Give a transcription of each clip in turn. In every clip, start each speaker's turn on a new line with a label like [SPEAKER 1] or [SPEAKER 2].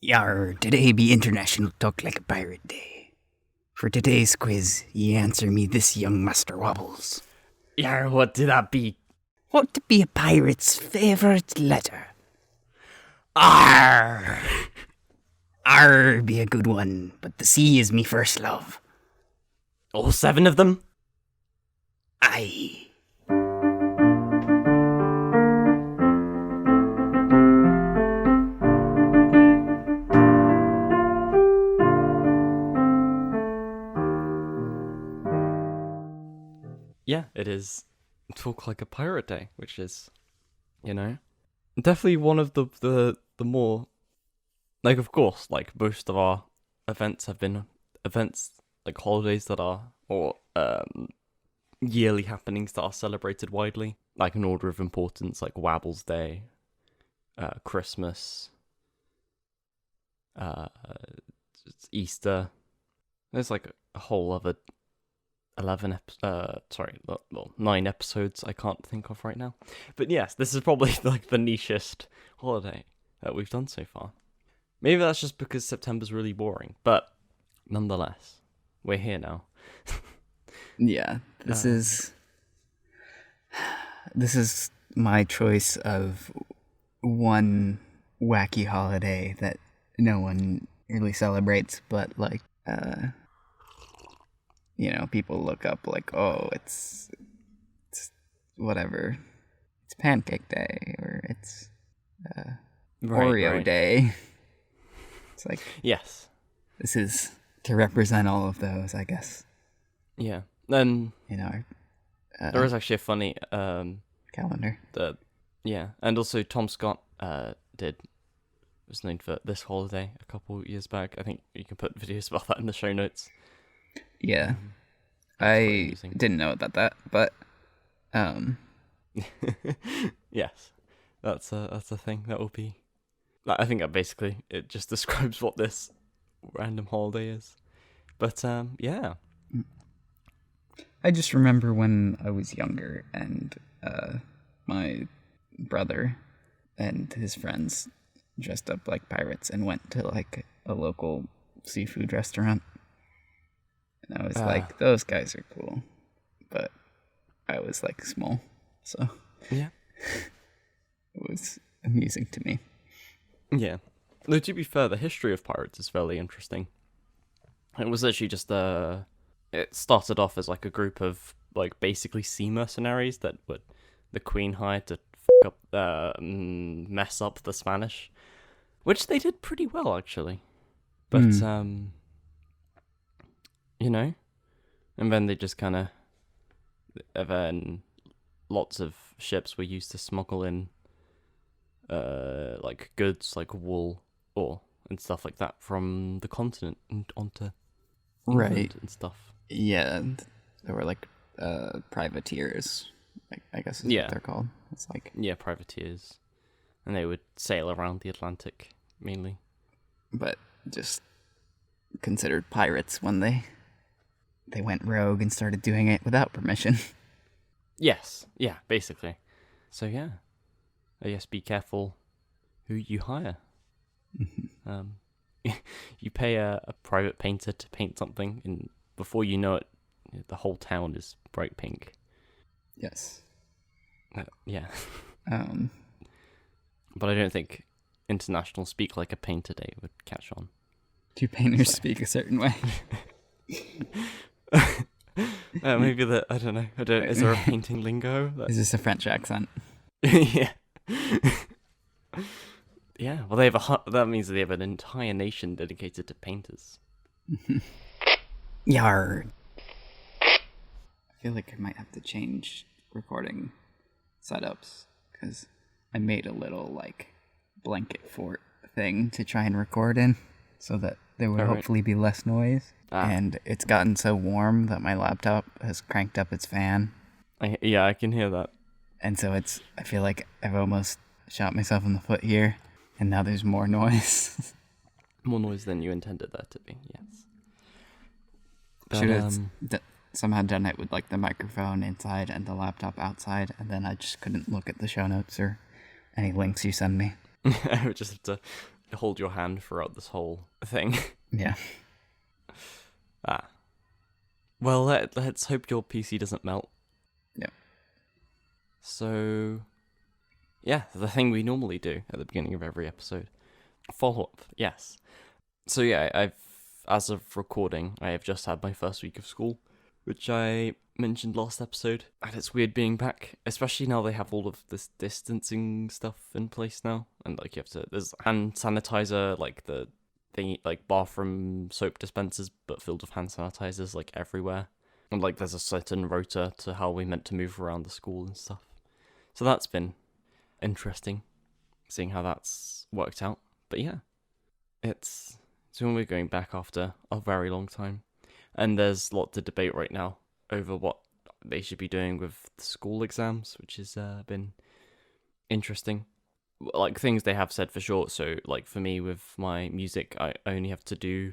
[SPEAKER 1] Yar, today be International Talk Like a Pirate Day. For today's quiz, ye answer me this, young Master Wobbles.
[SPEAKER 2] Yar, what did that be?
[SPEAKER 1] What to be a pirate's favourite letter?
[SPEAKER 2] R.
[SPEAKER 1] R be a good one, but the C is me first love.
[SPEAKER 2] All 7 of them?
[SPEAKER 1] Aye.
[SPEAKER 2] Yeah, it is Talk Like a Pirate Day, which is, definitely one of the more, like, of course, like, most of our events have been events, like, holidays that are, or yearly happenings that are celebrated widely, like, in order of importance, like Wabbles Day, Christmas, Easter. There's, like, a whole other 9 episodes I can't think of right now. But yes, this is probably like the nichest holiday that we've done so far. Maybe that's just because September's really boring, but nonetheless, we're here now.
[SPEAKER 1] Yeah, this is my choice of one wacky holiday that no one really celebrates, but like people look up like, oh, it's whatever. It's Pancake Day, or it's Oreo Day. It's like,
[SPEAKER 2] yes,
[SPEAKER 1] this is to represent all of those, I guess.
[SPEAKER 2] Yeah. Then there is actually a funny
[SPEAKER 1] calendar.
[SPEAKER 2] And also Tom Scott was known for this holiday a couple years back. I think you can put videos about that in the show notes.
[SPEAKER 1] Yeah, I didn't know about that, but
[SPEAKER 2] yes, that's a thing that will be. I think that basically it just describes what this random holiday is. But yeah,
[SPEAKER 1] I just remember when I was younger and my brother and his friends dressed up like pirates and went to like a local seafood restaurant. And I was like, those guys are cool. But I was like small, so
[SPEAKER 2] yeah,
[SPEAKER 1] it was amusing to me.
[SPEAKER 2] Yeah. Though to be fair, the history of pirates is fairly interesting. It was actually just it started off as like a group of like basically sea mercenaries that the Queen hired to mess up the Spanish, which they did pretty well actually. But and then they just kind of, then lots of ships were used to smuggle in, like goods like wool and stuff like that from the continent and onto England and stuff.
[SPEAKER 1] Yeah, there were like privateers, I guess is what they're called. It's like
[SPEAKER 2] privateers, and they would sail around the Atlantic mainly,
[SPEAKER 1] but just considered pirates when they went rogue and started doing it without permission.
[SPEAKER 2] Yes, yeah, basically. So yeah, I guess be careful who you hire. You pay a private painter to paint something, and before you know it, the whole town is bright pink.
[SPEAKER 1] Yes.
[SPEAKER 2] Yeah. But I don't think International Speak Like a Painter Day would catch on.
[SPEAKER 1] Do painters speak a certain way?
[SPEAKER 2] Maybe I don't know. Is there a painting lingo?
[SPEAKER 1] Is this a French accent?
[SPEAKER 2] Yeah. Yeah. Well, that means they have an entire nation dedicated to painters.
[SPEAKER 1] Yar. I feel like I might have to change recording setups because I made a little like blanket fort thing to try and record in, so that there would hopefully be less noise. And it's gotten so warm that my laptop has cranked up its fan.
[SPEAKER 2] I can hear that.
[SPEAKER 1] And so I feel like I've almost shot myself in the foot here, and now there's more noise.
[SPEAKER 2] More noise than you intended that to be, yes.
[SPEAKER 1] Should have somehow done it with like the microphone inside and the laptop outside, and then I just couldn't look at the show notes or any links you send me.
[SPEAKER 2] I would just have to hold your hand throughout this whole thing.
[SPEAKER 1] Yeah.
[SPEAKER 2] Ah. Well, let's hope your PC doesn't melt.
[SPEAKER 1] Yeah.
[SPEAKER 2] So, yeah, the thing we normally do at the beginning of every episode. Follow-up, yes. So yeah, as of recording, I have just had my first week of school, which I mentioned last episode. And it's weird being back, especially now they have all of this distancing stuff in place now. And like there's hand sanitizer, like the thingy, like bathroom soap dispensers, but filled with hand sanitizers like everywhere. And like there's a certain rota to how we meant to move around the school and stuff. So that's been interesting, seeing how that's worked out. But yeah, it's when we're going back after a very long time. And there's a lot to debate right now over what they should be doing with the school exams, which has been interesting. Like, things they have said for sure. So, like, for me, with my music, I only have to do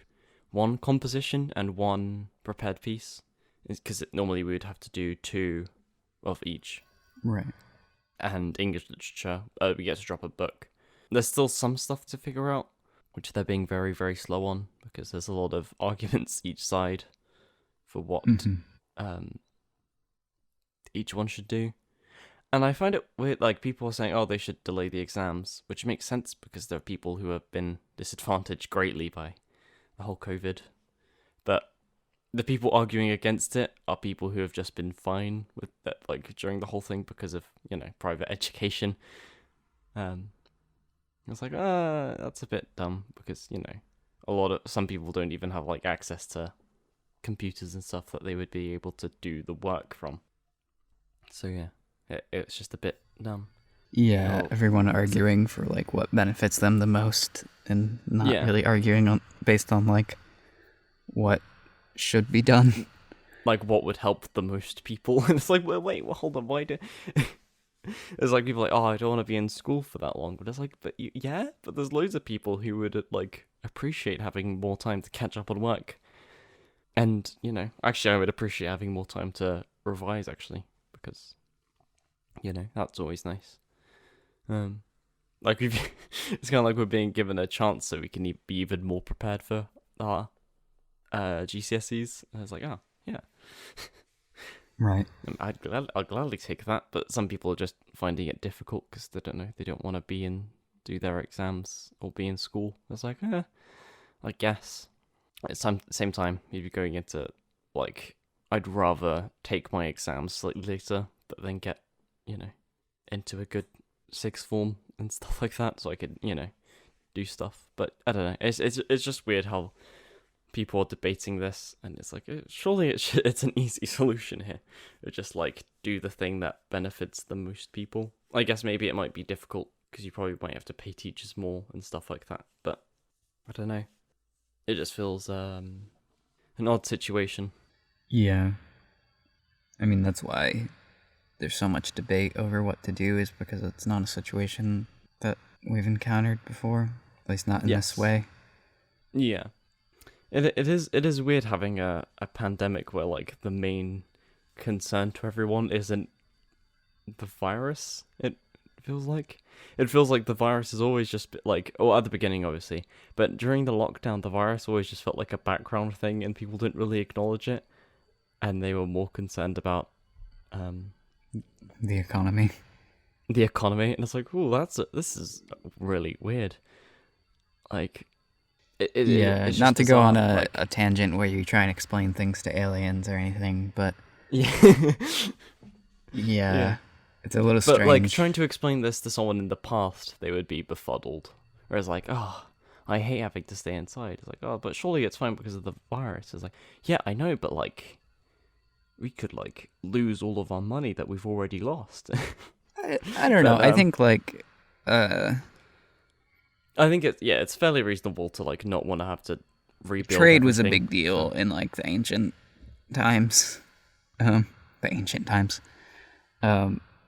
[SPEAKER 2] one composition and one prepared piece. Because normally we would have to do 2 of each.
[SPEAKER 1] Right.
[SPEAKER 2] And English literature, we get to drop a book. There's still some stuff to figure out, which they're being very, very slow on, because there's a lot of arguments each side for what each one should do. And I find it weird, like, people are saying, oh, they should delay the exams, which makes sense because there are people who have been disadvantaged greatly by the whole COVID. But the people arguing against it are people who have just been fine with that, like, during the whole thing because of, private education. It's like, that's a bit dumb because, some people don't even have, like, access to computers and stuff that they would be able to do the work from. So, yeah, it's just a bit dumb.
[SPEAKER 1] Yeah, everyone arguing for, like, what benefits them the most and not really arguing based on, like, what should be done.
[SPEAKER 2] Like, what would help the most people. And it's like, wait, hold on, why do... It's like people are like, oh, I don't want to be in school for that long. But it's like, but there's loads of people who would, like, appreciate having more time to catch up on work. And, actually I would appreciate having more time to revise, actually. Because, that's always nice. Like, it's kind of like we're being given a chance so we can be even more prepared for our GCSEs. And I was like, oh, yeah.
[SPEAKER 1] Right.
[SPEAKER 2] I'll gladly take that, but some people are just finding it difficult because they don't want to do their exams or be in school. It's like, I guess. At the same time, if you're going into, like, I'd rather take my exams slightly later, but then get, into a good sixth form and stuff like that, so I could, do stuff. But I don't know. It's just weird how people are debating this, and it's like, surely it's an easy solution here. It's just, like, do the thing that benefits the most people. I guess maybe it might be difficult because you probably might have to pay teachers more and stuff like that, but I don't know. It just feels an odd situation.
[SPEAKER 1] Yeah. I mean, that's why there's so much debate over what to do, is because it's not a situation that we've encountered before, at least not in this way.
[SPEAKER 2] Yeah. It is weird having a pandemic where, like, the main concern to everyone isn't the virus. It feels like the virus is always just like, at the beginning obviously, but during the lockdown the virus always just felt like a background thing and people didn't really acknowledge it, and they were more concerned about
[SPEAKER 1] the economy.
[SPEAKER 2] And it's like, this is really weird. Like, it's
[SPEAKER 1] not to go on a tangent where you try and explain things to aliens or anything, but yeah, it's a little strange.
[SPEAKER 2] But, like, trying to explain this to someone in the past, they would be befuddled. Whereas, like, oh, I hate having to stay inside. It's like, oh, but surely it's fine because of the virus. It's like, yeah, I know, but, like, we could, like, lose all of our money that we've already lost.
[SPEAKER 1] I don't know. I think, like,
[SPEAKER 2] I think it's fairly reasonable to, like, not want to have to rebuild.
[SPEAKER 1] Trade was a big deal in, like, the ancient times.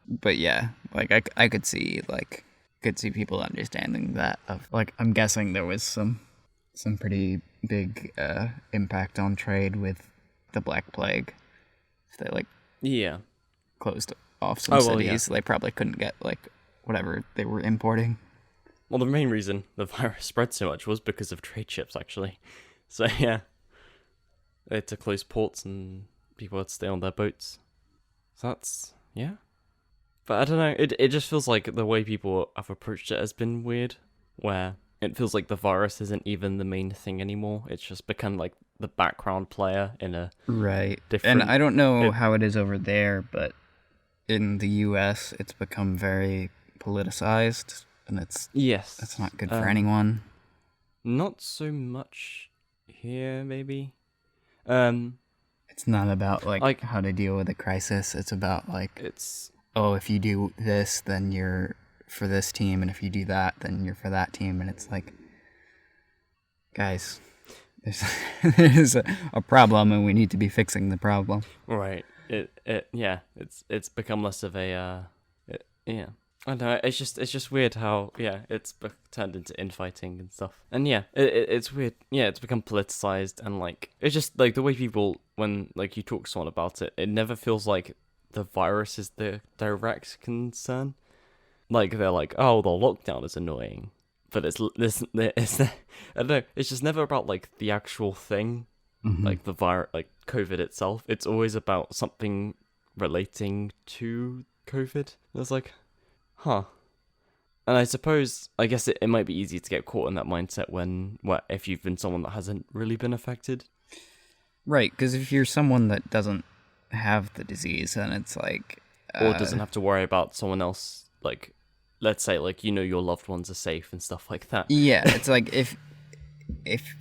[SPEAKER 1] But yeah, like, I could see people understanding that. Of, like, I'm guessing there was some pretty big impact on trade with the Black Plague. If they, like, closed off some cities, they probably couldn't get, like, whatever they were importing.
[SPEAKER 2] Well, the main reason the virus spread so much was because of trade ships, actually. So yeah, they had to close ports and people had to stay on their boats. So that's, yeah. But I don't know, it just feels like the way people have approached it has been weird, where it feels like the virus isn't even the main thing anymore. It's just become like the background player in a
[SPEAKER 1] Right.
[SPEAKER 2] different...
[SPEAKER 1] And I don't know how it is over there, but in the US, it's become very politicized, and that's not good for anyone.
[SPEAKER 2] Not so much here, maybe.
[SPEAKER 1] It's not about like how to deal with a crisis. It's about like if you do this, then you're for this team, and if you do that, then you're for that team, and it's like, guys, there's a problem, and we need to be fixing the problem.
[SPEAKER 2] Right. It's become less of a yeah. I don't know. It's just weird how it's turned into infighting and stuff. And it's weird. Yeah, it's become politicized, and like it's just like the way people, when like you talk to someone about it, it never feels like the virus is the direct concern. Like they're like, oh, the lockdown is annoying, but it's I don't know. It's just never about like the actual thing, like the virus, like COVID itself. It's always about something relating to COVID. And it's like, huh. And I guess it might be easy to get caught in that mindset if you've been someone that hasn't really been affected.
[SPEAKER 1] Right, because if you're someone that doesn't have the disease, then it's like...
[SPEAKER 2] or doesn't have to worry about someone else, like, let's say, like, your loved ones are safe and stuff like that.
[SPEAKER 1] Yeah, it's like if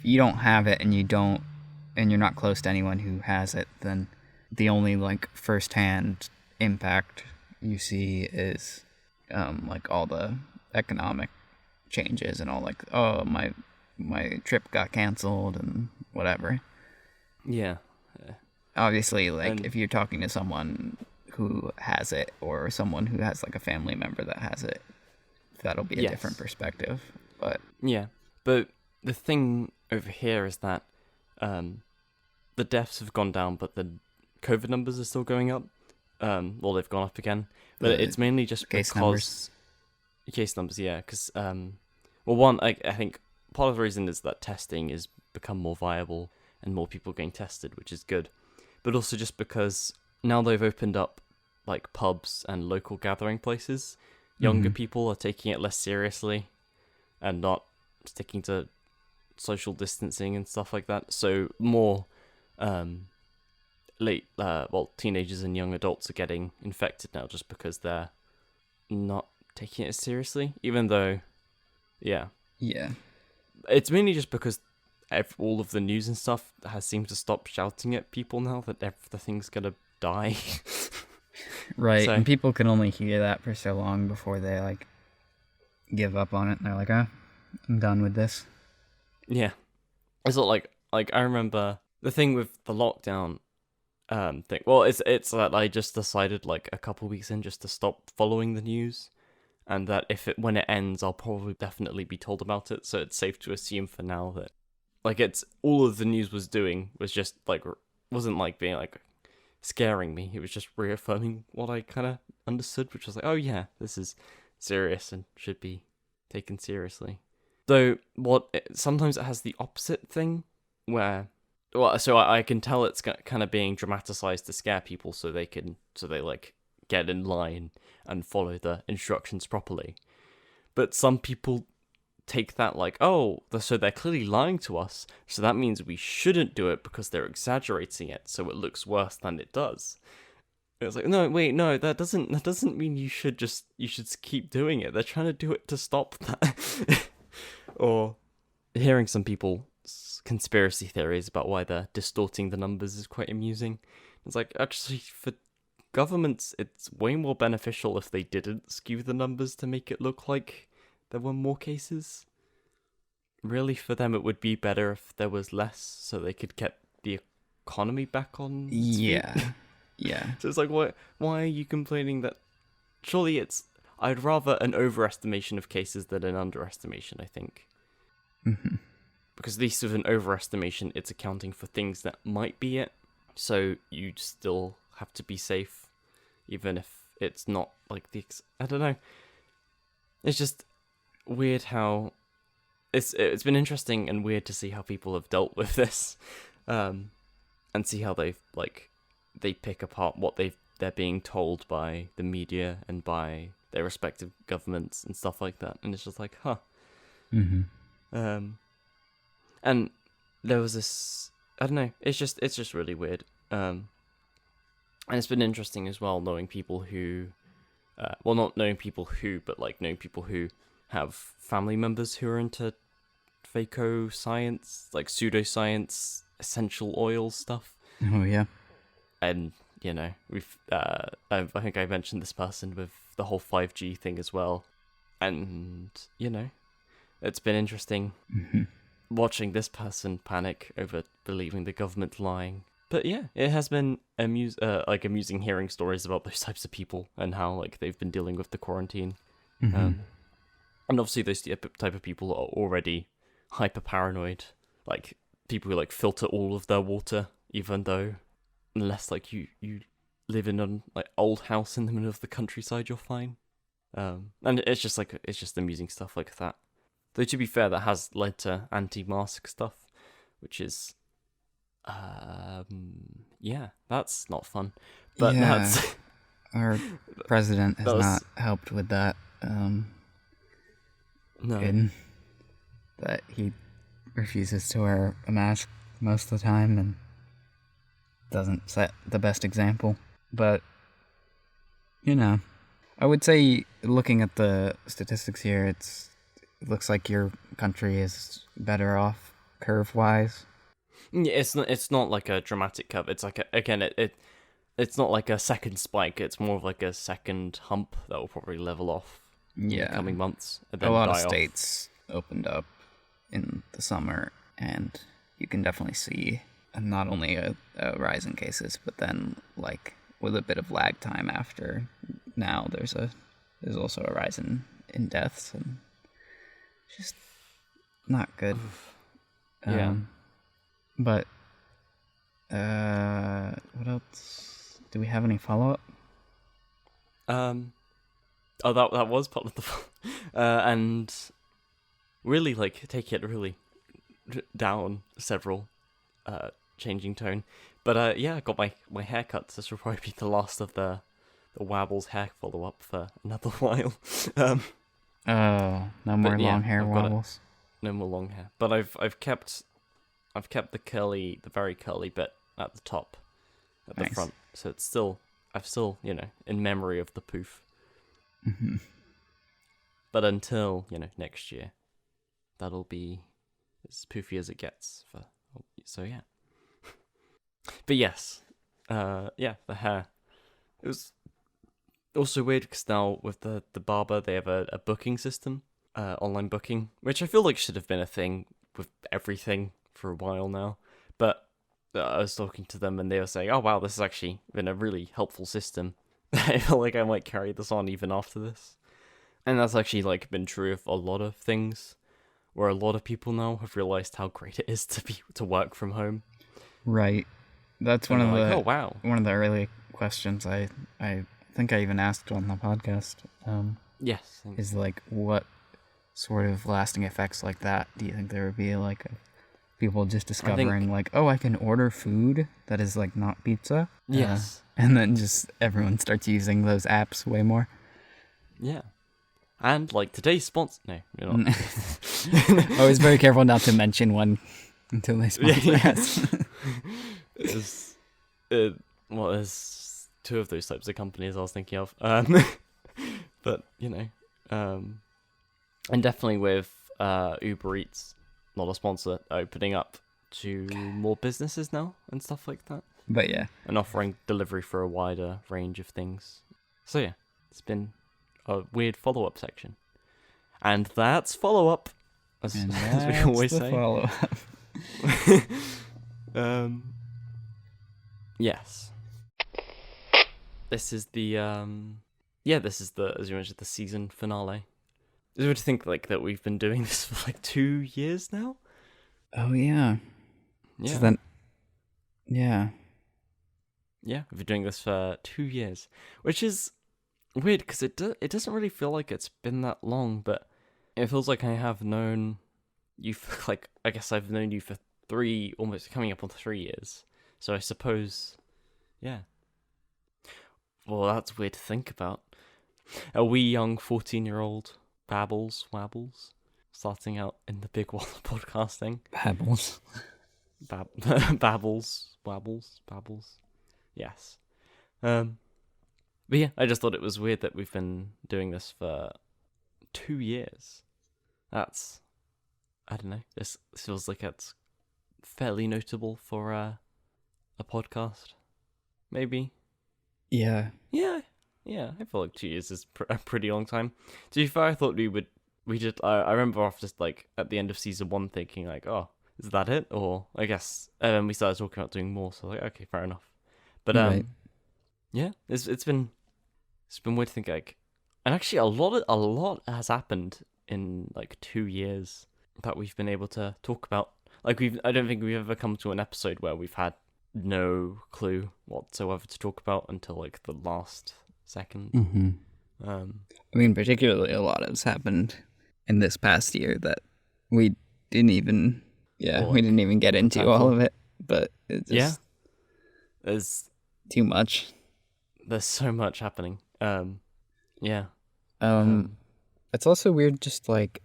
[SPEAKER 1] you don't have it and you're not close to anyone who has it, then the only, like, first-hand impact you see is... like all the economic changes and all, like, oh, my trip got canceled and whatever.
[SPEAKER 2] Yeah.
[SPEAKER 1] Obviously, like, if you're talking to someone who has it or someone who has, like, a family member that has it, that'll be a different perspective. But
[SPEAKER 2] yeah, but the thing over here is that the deaths have gone down, but the COVID numbers are still going up. Well, they've gone up again. But it's mainly just case numbers, yeah. Because, one, I think part of the reason is that testing has become more viable and more people getting tested, which is good. But also just because now they've opened up, like, pubs and local gathering places, younger people are taking it less seriously and not sticking to social distancing and stuff like that. So more teenagers and young adults are getting infected now just because they're not taking it as seriously, even though, yeah, it's mainly just because all of the news and stuff has seemed to stop shouting at people now that everything's gonna die.
[SPEAKER 1] Right, so, and people can only hear that for so long before they, like, give up on it, and they're like, I'm done with this.
[SPEAKER 2] Yeah, it's not like I remember the thing with the lockdown thing. Well, it's that I just decided, like, a couple weeks in just to stop following the news, and that when it ends, I'll probably definitely be told about it. So it's safe to assume for now that, like, it's all of the news was doing was just like wasn't like being like scaring me. It was just reaffirming what I kind of understood, which was like, oh yeah, this is serious and should be taken seriously. Though sometimes it has the opposite thing where. Well, so I can tell it's kind of being dramatized to scare people so they like get in line and follow the instructions properly. But some people take that like, oh, so they're clearly lying to us, so that means we shouldn't do it because they're exaggerating it so it looks worse than it does. It's like, no, wait, no, that doesn't mean you should keep doing it. They're trying to do it to stop that. Or hearing some people conspiracy theories about why they're distorting the numbers is quite amusing. It's like, actually, for governments, it's way more beneficial if they didn't skew the numbers to make it look like there were more cases. Really, for them, it would be better if there was less, so they could get the economy back on its feet.
[SPEAKER 1] Yeah.
[SPEAKER 2] So it's like, why are you complaining that? Surely I'd rather an overestimation of cases than an underestimation, I think.
[SPEAKER 1] Mm-hmm.
[SPEAKER 2] Because at least with an overestimation, it's accounting for things that might be it. So you still have to be safe, even if it's not like I don't know. It's just, weird how it's been interesting and weird to see how people have dealt with this, and see how they pick apart what they're being told by the media and by their respective governments and stuff like that. And it's just like, huh.
[SPEAKER 1] Mm-hmm.
[SPEAKER 2] And there was this, I don't know, it's just really weird. And it's been interesting as well knowing people who, well, not knowing people who, but like knowing people who have family members who are into fako science, like pseudoscience, essential oil stuff.
[SPEAKER 1] Oh yeah.
[SPEAKER 2] And we've I think I mentioned this person with the whole 5G thing as well, and it's been interesting watching this person panic over believing the government lying. But yeah, it has been amusing hearing stories about those types of people and how like they've been dealing with the quarantine. And obviously those type of people are already hyper paranoid, like people who like filter all of their water, even though unless like you live in an like old house in the middle of the countryside, you're fine. And it's just amusing stuff like that. Though to be fair, that has led to anti-mask stuff, which is yeah, that's not fun. But
[SPEAKER 1] yeah,
[SPEAKER 2] that's
[SPEAKER 1] our president has not helped with that.
[SPEAKER 2] No.
[SPEAKER 1] In that he refuses to wear a mask most of the time and doesn't set the best example. But I would say looking at the statistics here, it looks like your country is better off curve-wise.
[SPEAKER 2] Yeah, it's not like a dramatic curve. It's like it's not like a second spike. It's more of like a second hump that will probably level off in the coming months. And then
[SPEAKER 1] a lot
[SPEAKER 2] die
[SPEAKER 1] of
[SPEAKER 2] off.
[SPEAKER 1] states opened up in the summer, and you can definitely see not only a rise in cases, but then like with a bit of lag time after now, there's also a rise in deaths, and it's just not good.
[SPEAKER 2] Yeah.
[SPEAKER 1] But what else? Do we have any follow-up?
[SPEAKER 2] Oh, that was part of the and really like take it really down several changing tone. But yeah, I got my haircut. This will probably be the last of the Wabbles hair follow-up for another while.
[SPEAKER 1] No more long hair wobbles.
[SPEAKER 2] No more long hair. But I've kept the very curly bit at the top, at the front. So it's still, I've still, in memory of the poof.
[SPEAKER 1] Mm-hmm.
[SPEAKER 2] But until, next year, that'll be as poofy as it gets. So yeah. But yes, the hair. It was also weird because now with the barber, they have a booking system, online booking, which I feel like should have been a thing with everything for a while now. But I was talking to them and they were saying, oh wow, this has actually been a really helpful system. I feel like I might carry this on even after this. And that's actually like been true of a lot of things, where a lot of people now have realized how great it is to work from home.
[SPEAKER 1] Right. That's one of the
[SPEAKER 2] oh wow,
[SPEAKER 1] one of the early questions I think I even asked on the podcast.
[SPEAKER 2] Yes.
[SPEAKER 1] Is like, what sort of lasting effects like that do you think there would be? Like people just discovering like, oh, I can order food that is like not pizza.
[SPEAKER 2] Yes.
[SPEAKER 1] And then just everyone starts using those apps way more.
[SPEAKER 2] Yeah. And like today's sponsor. No, you're not.
[SPEAKER 1] I was very careful not to mention one until they sponsor us.
[SPEAKER 2] There's two of those types of companies I was thinking of. But and definitely with Uber Eats, not a sponsor, opening up to more businesses now and stuff like that.
[SPEAKER 1] But yeah,
[SPEAKER 2] and offering delivery for a wider range of things. So yeah, it's been a weird follow-up section, and that's follow-up, as we always say.
[SPEAKER 1] Follow-up.
[SPEAKER 2] Yes. This is the this is the, as you mentioned, the season finale. Is it to think like that we've been doing this for like 2 years now?
[SPEAKER 1] Oh yeah.
[SPEAKER 2] Yeah.
[SPEAKER 1] So then, yeah.
[SPEAKER 2] Yeah, we've been doing this for 2 years, which is weird because it doesn't really feel like it's been that long, but It feels like I have known you for, like, I guess I've known you for almost coming up on 3 years. So I suppose, yeah. Well, that's weird to think about. A wee young 14-year-old Wabbles, starting out in the big world of podcasting.
[SPEAKER 1] Pebbles.
[SPEAKER 2] Babbles. Yes. But yeah, I just thought it was weird that we've been doing this for 2 years. That's, I don't know, this feels like it's fairly notable for a podcast. Maybe.
[SPEAKER 1] Yeah.
[SPEAKER 2] Yeah, I feel like 2 years is a pretty long time. To be fair, I thought I remember after just like at the end of season 1 thinking like, oh, is that it? Or I guess, and then we started talking about doing more, so like, okay, fair enough. But
[SPEAKER 1] Right.
[SPEAKER 2] yeah, it's been weird to think like, and actually a lot has happened in like 2 years that we've been able to talk about. Like I don't think we've ever come to an episode where we've had no clue whatsoever to talk about until like the last second.
[SPEAKER 1] Mm-hmm. I mean, particularly a lot has happened in this past year that we didn't even, we didn't even get into all of it, but it's just
[SPEAKER 2] there's
[SPEAKER 1] too much.
[SPEAKER 2] There's so much happening. Yeah.
[SPEAKER 1] It's also weird just like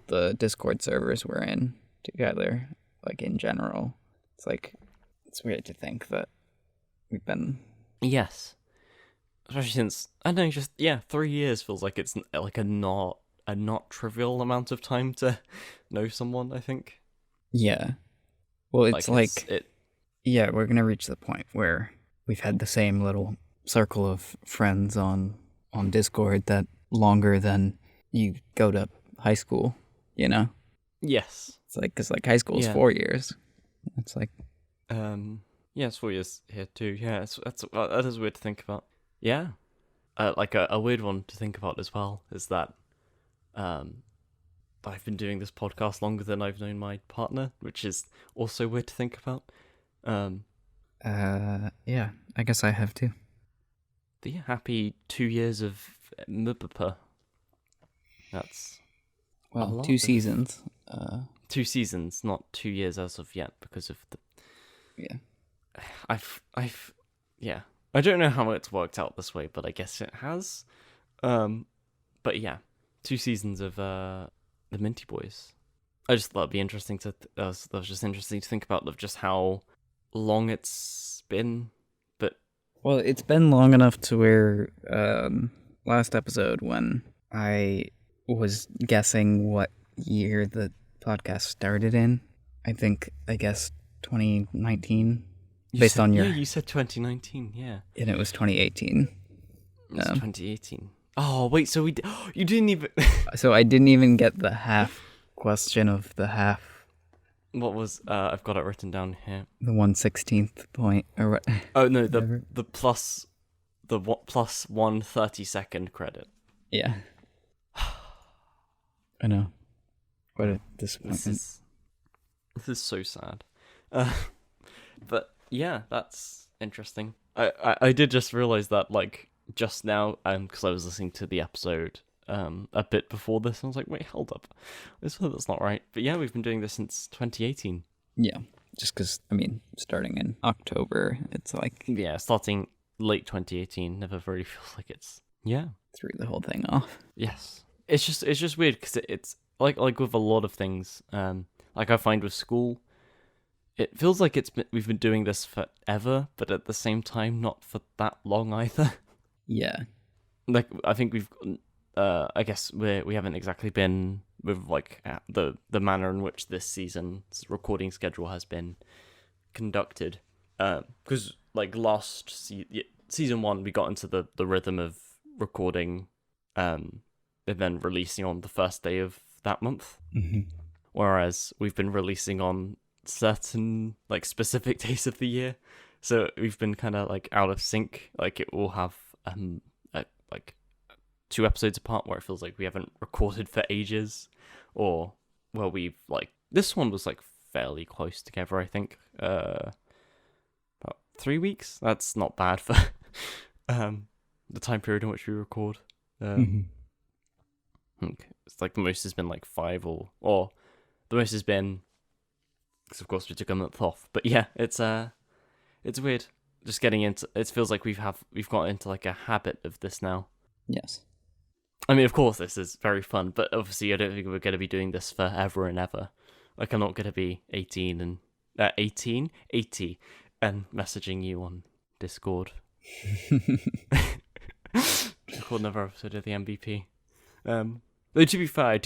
[SPEAKER 1] the Discord servers we're in together, like in general. It's like, it's weird to think that we've been...
[SPEAKER 2] Yes. Especially since, I don't know, just, 3 years feels like it's like a not trivial amount of time to know someone, I think.
[SPEAKER 1] Yeah. Well, it's yeah, we're going to reach the point where we've had the same little circle of friends on Discord that longer than you go to high school, you know?
[SPEAKER 2] Yes.
[SPEAKER 1] It's like, because like high school is 4 years. It's like...
[SPEAKER 2] it's 4 years here too. Yeah, that is weird to think about. Yeah. Like a weird one to think about as well is that I've been doing this podcast longer than I've known my partner, which is also weird to think about.
[SPEAKER 1] Yeah, I guess I have too.
[SPEAKER 2] But yeah, happy 2 years of MBP. That's
[SPEAKER 1] 2 seasons.
[SPEAKER 2] 2 seasons, not 2 years as of yet, because of the...
[SPEAKER 1] Yeah.
[SPEAKER 2] I don't know how it's worked out this way, but I guess it has. But yeah, 2 seasons of the Minty Boys. I just thought it'd be interesting to... that was just interesting to think about of just how long it's been, but...
[SPEAKER 1] Well, it's been long enough to where last episode when I was guessing what year the podcast started in, I guess 2019.
[SPEAKER 2] You said 2019, yeah.
[SPEAKER 1] And it was 2018.
[SPEAKER 2] It's 2018. Oh, wait, so you didn't even...
[SPEAKER 1] So I didn't even get the half question of the half.
[SPEAKER 2] What was... I've got it written down here.
[SPEAKER 1] The 1/16th point. Or what?
[SPEAKER 2] Oh, no, the plus 1 30-second credit.
[SPEAKER 1] Yeah. I know. What a disappointment.
[SPEAKER 2] This is so sad. But yeah, that's interesting. I did just realize that, like, just now, because I was listening to the episode a bit before this, and I was like, wait, hold up. That's not right. But yeah, we've been doing this since 2018.
[SPEAKER 1] Yeah, just because, I mean, starting in October, it's like...
[SPEAKER 2] Yeah, starting late 2018 never really feels like it's... Yeah.
[SPEAKER 1] Threw the whole thing off.
[SPEAKER 2] Yes. It's just weird, because it's like with a lot of things, like I find with school, it feels like we've been doing this forever, but at the same time, not for that long either.
[SPEAKER 1] Yeah.
[SPEAKER 2] Like, I think we've, I guess we haven't exactly been with, like, the manner in which this season's recording schedule has been conducted. Because, like, last season 1, we got into the rhythm of recording, and then releasing on the first day of that month.
[SPEAKER 1] Mm-hmm.
[SPEAKER 2] Whereas we've been releasing on certain, like, specific days of the year, so we've been kind of like out of sync. Like, it will have like 2 episodes apart where it feels like we haven't recorded for ages, or we've, like, this one was like fairly close together, I think, about 3 weeks. That's not bad for the time period in which we record.
[SPEAKER 1] Mm-hmm.
[SPEAKER 2] think it's like the most has been like 5 or the most has been, because of course we took a month off. But yeah, it's weird. Just getting into it feels like we've got into like a habit of this now.
[SPEAKER 1] Yes.
[SPEAKER 2] I mean, of course, this is very fun, but obviously, I don't think we're going to be doing this forever and ever. Like, I'm not going to be 80 and messaging you on Discord. Record another episode of the MBP. Though to be fair,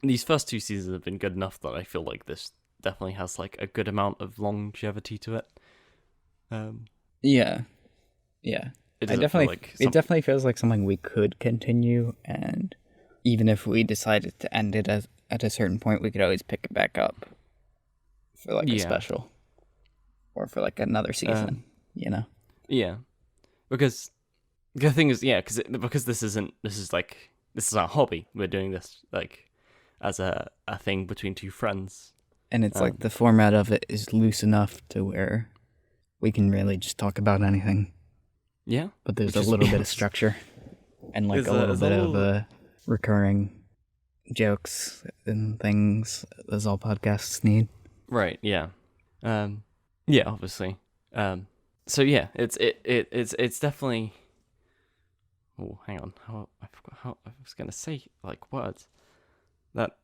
[SPEAKER 2] these first 2 seasons have been good enough that I feel like this definitely has like a good amount of longevity to it.
[SPEAKER 1] Yeah.
[SPEAKER 2] It
[SPEAKER 1] definitely feels like something we could continue, and even if we decided to end it at a certain point, we could always pick it back up for like a special or for like another season, you know?
[SPEAKER 2] Yeah, because the thing is, because this is our hobby. We're doing this like as a thing between 2 friends,
[SPEAKER 1] and it's like the format of it is loose enough to where we can really just talk about anything.
[SPEAKER 2] Yeah,
[SPEAKER 1] but there's a little bit of structure and like a little bit of recurring jokes and things as all podcasts need.
[SPEAKER 2] Right. Yeah. Yeah. Obviously. So yeah, it's definitely. Oh, hang on. I forgot how I was gonna say like words. That.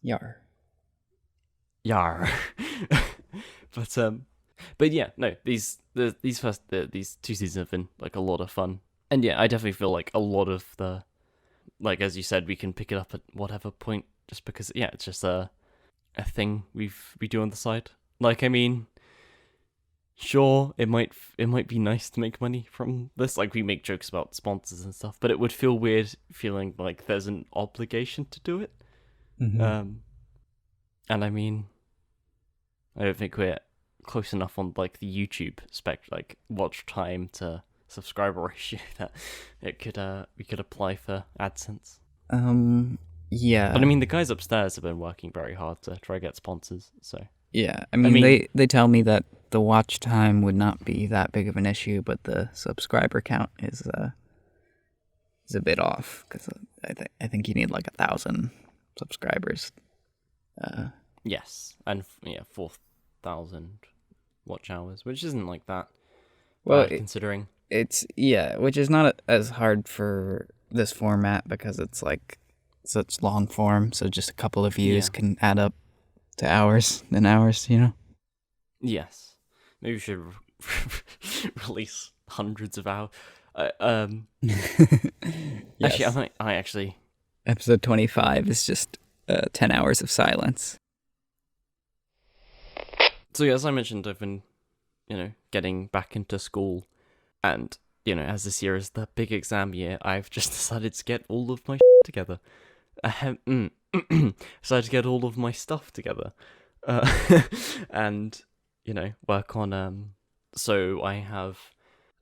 [SPEAKER 1] Yar.
[SPEAKER 2] But yeah, no. These 2 seasons have been like a lot of fun, and yeah, I definitely feel like a lot of the, like as you said, we can pick it up at whatever point, just because it's just a thing we do on the side. Like, I mean, sure, it might be nice to make money from this. Like, we make jokes about sponsors and stuff, but it would feel weird feeling like there's an obligation to do it.
[SPEAKER 1] Mm-hmm.
[SPEAKER 2] And I mean, I don't think we're close enough on like the YouTube like watch time to subscriber ratio that we could apply for AdSense.
[SPEAKER 1] Yeah.
[SPEAKER 2] But I mean, the guys upstairs have been working very hard to try to get sponsors. So
[SPEAKER 1] yeah, I mean they tell me that the watch time would not be that big of an issue, but the subscriber count is a bit off, because I think you need like 1,000 subscribers.
[SPEAKER 2] Yes, and 4,000 watch hours, which isn't like that.
[SPEAKER 1] Well,
[SPEAKER 2] considering
[SPEAKER 1] it's which is not as hard for this format because it's like such long form. So just a couple of views can add up to hours and hours, you know.
[SPEAKER 2] Yes, maybe we should release hundreds of hours.
[SPEAKER 1] Yes.
[SPEAKER 2] Actually,
[SPEAKER 1] episode 25 is just 10 hours of silence.
[SPEAKER 2] So as I mentioned, I've been, getting back into school, and as this year is the big exam year, I've just decided to get all of my together. Decided to get all of my stuff together, and work on. So I have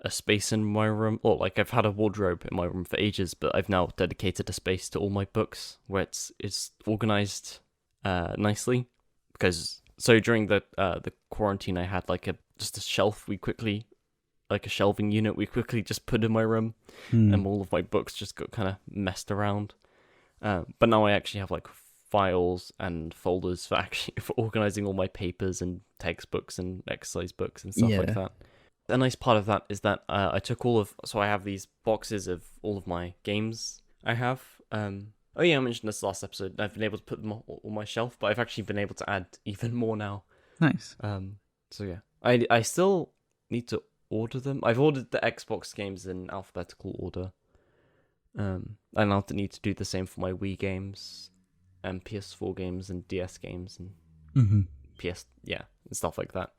[SPEAKER 2] a space in my room, or like I've had a wardrobe in my room for ages, but I've now dedicated a space to all my books where it's organized nicely, because. So during the quarantine, I had like just a shelf. Like a shelving unit, we quickly just put in my room, and all of my books just got kind of messed around. But now I actually have like files and folders for organizing all my papers and textbooks and exercise books and stuff like that. A nice part of that is that I took so I have these boxes of all of my games I have. Oh yeah, I mentioned this last episode. I've been able to put them on my shelf, but I've actually been able to add even more now.
[SPEAKER 1] Nice.
[SPEAKER 2] So yeah, I still need to order them. I've ordered the Xbox games in alphabetical order. I now need to do the same for my Wii games, and PS4 games, and DS games, and and stuff like that.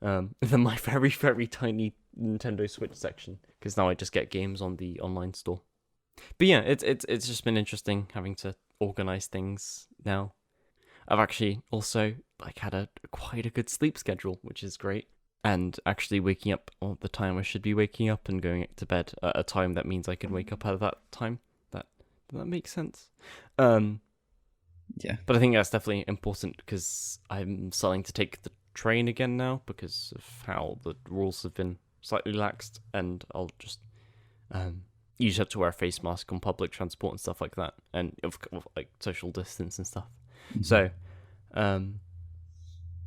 [SPEAKER 2] Then my very, very tiny Nintendo Switch section, because now I just get games on the online store. But yeah, it's just been interesting having to organize things now. I've actually also like had quite a good sleep schedule, which is great, and actually waking up at the time I should be waking up and going to bed at a time that means I can wake up at that time. Does that make sense?
[SPEAKER 1] Yeah.
[SPEAKER 2] But I think that's definitely important, because I'm starting to take the train again now because of how the rules have been slightly laxed, and I'll just you just have to wear a face mask on public transport and stuff like that, and like social distance and stuff.
[SPEAKER 1] Mhm.
[SPEAKER 2] So,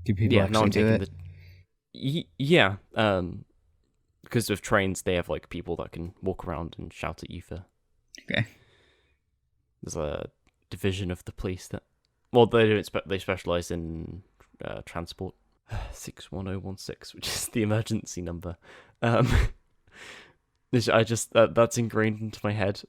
[SPEAKER 1] do people
[SPEAKER 2] yeah, now I'm
[SPEAKER 1] actually do
[SPEAKER 2] taking
[SPEAKER 1] it?
[SPEAKER 2] yeah, because with trains they have like people that can walk around and shout at you for.
[SPEAKER 1] Okay.
[SPEAKER 2] There's a division of the police that, well, they don't they specialize in transport. 61016, which is the emergency number. I just that's ingrained into my head.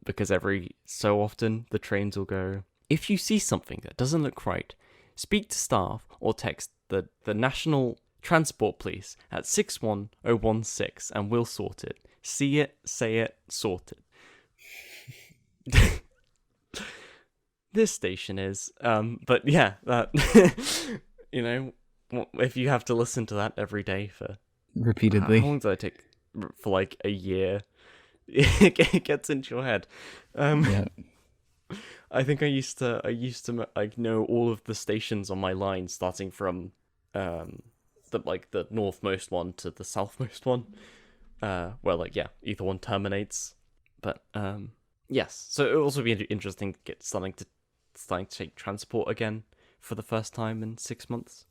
[SPEAKER 2] Because every so often the trains will go, if you see something that doesn't look right, speak to staff or text the National Transport Police at 61016 and we'll sort it. See it, say it, sort it. This station is, but yeah, that, you know, if you have to listen to that every day for
[SPEAKER 1] Repeatedly.
[SPEAKER 2] how long does that take? For like a year, it gets into your head.
[SPEAKER 1] Yeah.
[SPEAKER 2] I think I used to like know all of the stations on my line, starting from the northmost one to the southmost one, where like either one terminates. But yes, so it would also be interesting to get starting to take transport again for the first time in 6 months.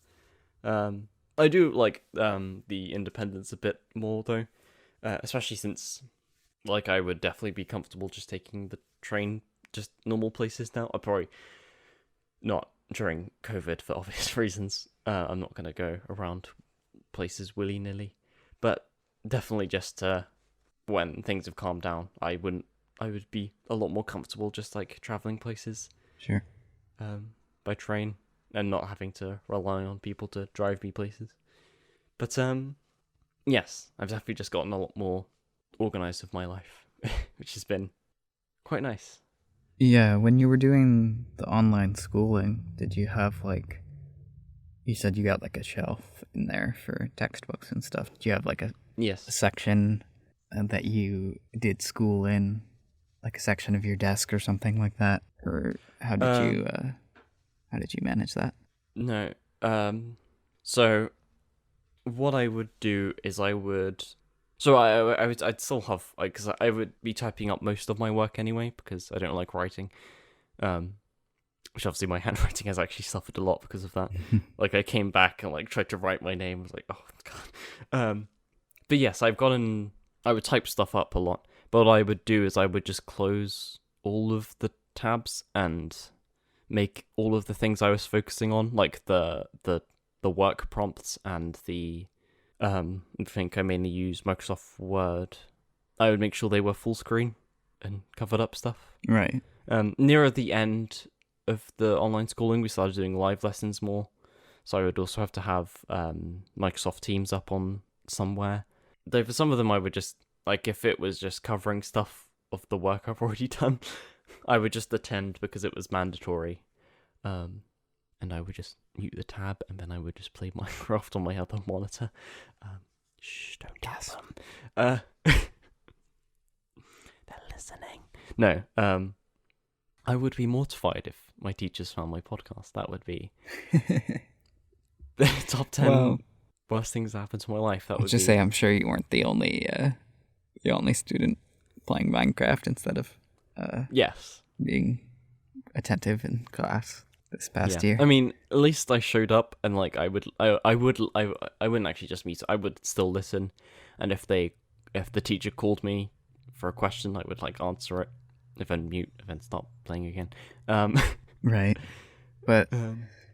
[SPEAKER 2] I do like the independence a bit more though, especially since like I would definitely be comfortable just taking the train just normal places now. I probably not during COVID for obvious reasons. I'm not gonna go around places willy nilly, but definitely just when things have calmed down, I would be a lot more comfortable just like traveling places.
[SPEAKER 1] Sure.
[SPEAKER 2] By train and not having to rely on people to drive me places. But yes, I've definitely just gotten a lot more organized with my life, which has been quite nice.
[SPEAKER 1] Yeah, when you were doing the online schooling, did you have like, you said you got like a shelf in there for textbooks and stuff. Did you have like a
[SPEAKER 2] Yes.
[SPEAKER 1] section that you did school in, like a section of your desk or something like that? Or how did you manage that?
[SPEAKER 2] No. So what I would do is I'd still have, like, because I would be typing up most of my work anyway, because I don't like writing. Which obviously my handwriting has actually suffered a lot because of that. Like I came back and like tried to write my name. I was like, oh god. But yes, I would type stuff up a lot. But what I would do is I would just close all of the tabs and make all of the things I was focusing on, like the work prompts and the I think I mainly use Microsoft Word. I would make sure they were full screen and covered up stuff.
[SPEAKER 1] Right.
[SPEAKER 2] Nearer the end of the online schooling, we started doing live lessons more. So I would also have to have Microsoft Teams up on somewhere. Though for some of them, I would just, like, if it was just covering stuff of the work I've already done, I would just attend because it was mandatory. And I would just mute the tab, and then I would just play Minecraft on my other monitor. Shh, don't tell them. They're listening. No, I would be mortified if my teachers found my podcast. That would be the top 10 worst things that happened to my life. That would
[SPEAKER 1] just say I'm sure you weren't the only student playing Minecraft instead of
[SPEAKER 2] yes,
[SPEAKER 1] being attentive in class this past year.
[SPEAKER 2] I mean, at least I showed up, and like I wouldn't actually just mute. I would still listen, and if the teacher called me for a question, I would like answer it. If I mute, and then stop playing again.
[SPEAKER 1] Right, but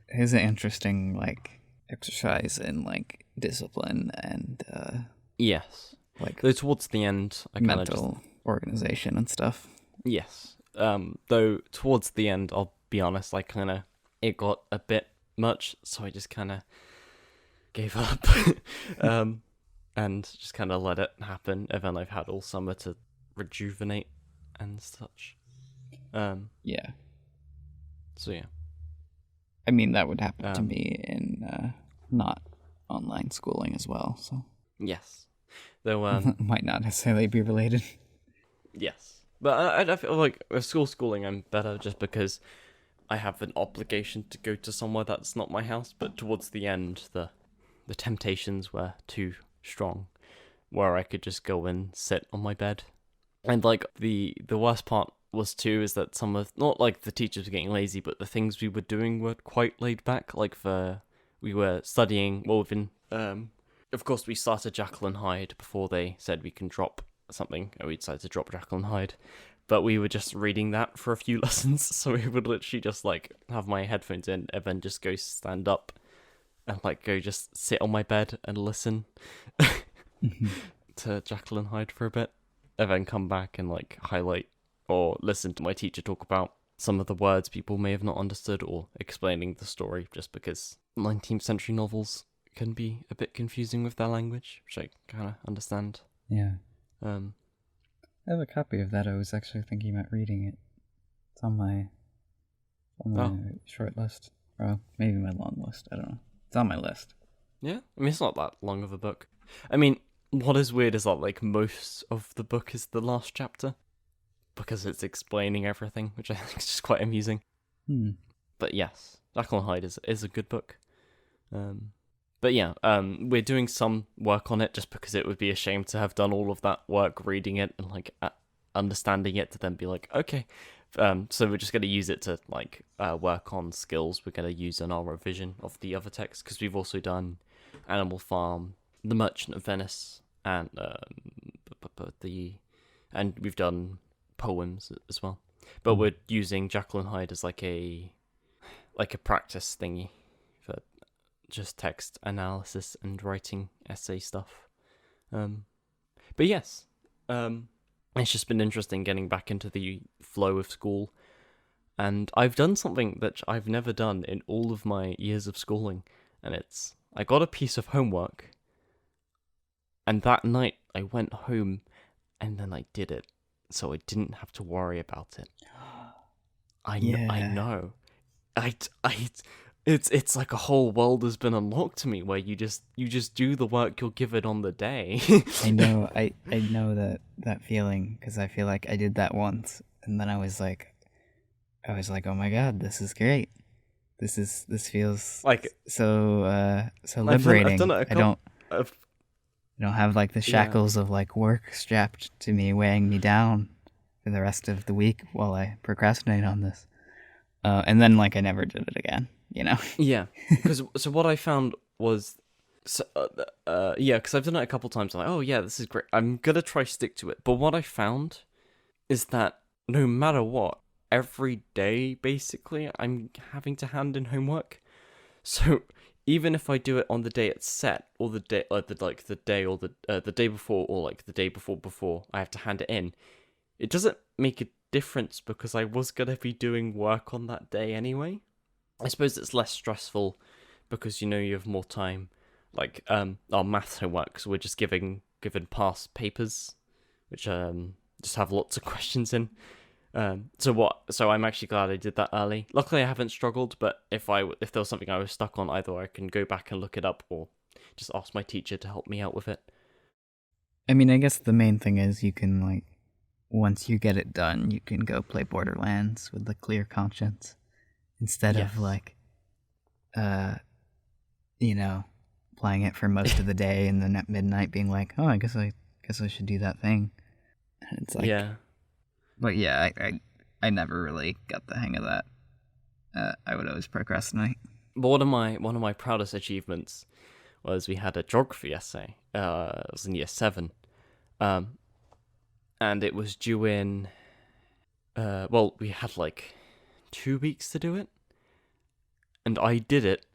[SPEAKER 1] here's an interesting like exercise in like discipline and
[SPEAKER 2] yes,
[SPEAKER 1] like
[SPEAKER 2] though towards the end, I kind of
[SPEAKER 1] mental organization and stuff.
[SPEAKER 2] Yes, though towards the end, I'll be honest, it got a bit much, so I just kind of gave up, and just kind of let it happen. And then I've had all summer to rejuvenate and such.
[SPEAKER 1] Yeah.
[SPEAKER 2] So yeah.
[SPEAKER 1] I mean, that would happen to me in not online schooling as well. So
[SPEAKER 2] yes, though
[SPEAKER 1] might not necessarily be related.
[SPEAKER 2] Yes, but I feel like with schooling, I'm better just because I have an obligation to go to somewhere that's not my house. But towards the end, the temptations were too strong, where I could just go and sit on my bed And like the worst part was too is that some of, not like the teachers were getting lazy, but the things we were doing were quite laid back. Like we were studying, well, we've been of course we started Jekyll and Hyde before they said we can drop something, and we decided to drop Jekyll and Hyde. But we were just reading that for a few lessons, so we would literally just like have my headphones in and then just go stand up and like go just sit on my bed and listen to Jekyll and Hyde for a bit, and then come back and like highlight or listen to my teacher talk about some of the words people may have not understood, or explaining the story, just because 19th century novels can be a bit confusing with their language, which I kind of understand.
[SPEAKER 1] Yeah.
[SPEAKER 2] Um,
[SPEAKER 1] I have a copy of that. I was actually thinking about reading it. It's on my short list. Or maybe my long list. I don't know. It's on my list.
[SPEAKER 2] yeah, I mean, it's not that long of a book. I mean, what is weird is that like most of the book is the last chapter, because it's explaining everything, which I think is just quite amusing. But yes, Jekyll and Hyde is a good book. But yeah, we're doing some work on it just because it would be a shame to have done all of that work reading it and like understanding it to then be like, okay. So we're just going to use it to like work on skills we're going to use in our revision of the other texts, because we've also done Animal Farm, The Merchant of Venice, and and we've done poems as well. But we're using Jekyll and Hyde as like a practice thingy for just text analysis and writing essay stuff. But yes, it's just been interesting getting back into the flow of school, and I've done something that I've never done in all of my years of schooling, and it's I got a piece of homework, and that night I went home and then I did it, so I didn't have to worry about it. I know. It's like a whole world has been unlocked to me, where you just do the work you're given on the day.
[SPEAKER 1] I know. I know that feeling, because I feel like I did that once, and then I was like, oh my god, this is great. This feels
[SPEAKER 2] like
[SPEAKER 1] so liberating.
[SPEAKER 2] I've done it.
[SPEAKER 1] I don't have like the shackles of like work strapped to me, weighing me down for the rest of the week while I procrastinate on this. And then like I never did it again. You know?
[SPEAKER 2] Yeah, because so what I found was, because I've done it a couple times. I'm like, oh yeah, this is great. I'm gonna try stick to it. But what I found is that no matter what, every day basically I'm having to hand in homework. So even if I do it on the day it's set, or the day the day before, or like the day before I have to hand it in, it doesn't make a difference, because I was gonna be doing work on that day anyway. I suppose it's less stressful because you have more time. Like our maths homework, so we're just given past papers, which just have lots of questions in. So I'm actually glad I did that early. Luckily I haven't struggled, but if there was something I was stuck on, either I can go back and look it up, or just ask my teacher to help me out with it.
[SPEAKER 1] I mean, I guess the main thing is you can like, once you get it done, you can go play Borderlands with a clear conscience. Instead of like, playing it for most of the day and then at midnight being like, oh, I guess I should do that thing. And it's like,
[SPEAKER 2] yeah.
[SPEAKER 1] But yeah, I never really got the hang of that. I would always procrastinate.
[SPEAKER 2] But one of my proudest achievements was we had a geography essay. It was in year 7, and it was due in. We had like 2 weeks to do it, and I did it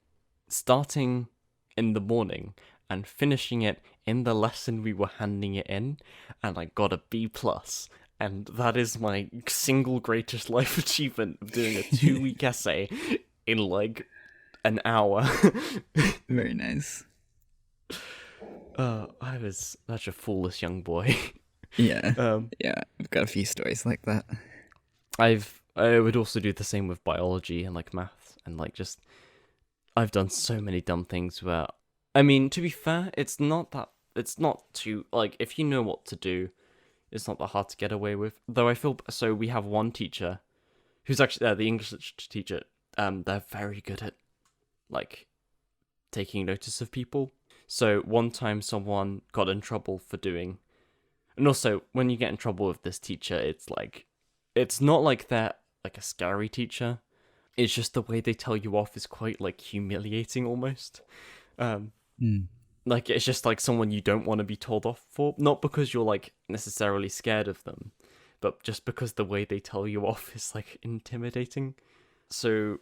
[SPEAKER 2] starting in the morning and finishing it in the lesson we were handing it in, and I got a B+, and that is my single greatest life achievement of doing a 2-week essay in like an hour.
[SPEAKER 1] Very nice.
[SPEAKER 2] I was such a foolish young boy.
[SPEAKER 1] Yeah. Yeah, I've got a few stories like that.
[SPEAKER 2] I would also do the same with biology and like math, and like just I've done so many dumb things where, I mean, to be fair, it's not too, like, if you know what to do, it's not that hard to get away with. Though I feel, so we have one teacher who's actually the English teacher. They're very good at like taking notice of people. So one time someone got in trouble for doing, And also, when you get in trouble with this teacher, it's not like they're like a scary teacher. It's just the way they tell you off is quite like humiliating almost. Um, Like it's just like someone you don't want to be told off for, not because you're like necessarily scared of them, but just because the way they tell you off is like intimidating. So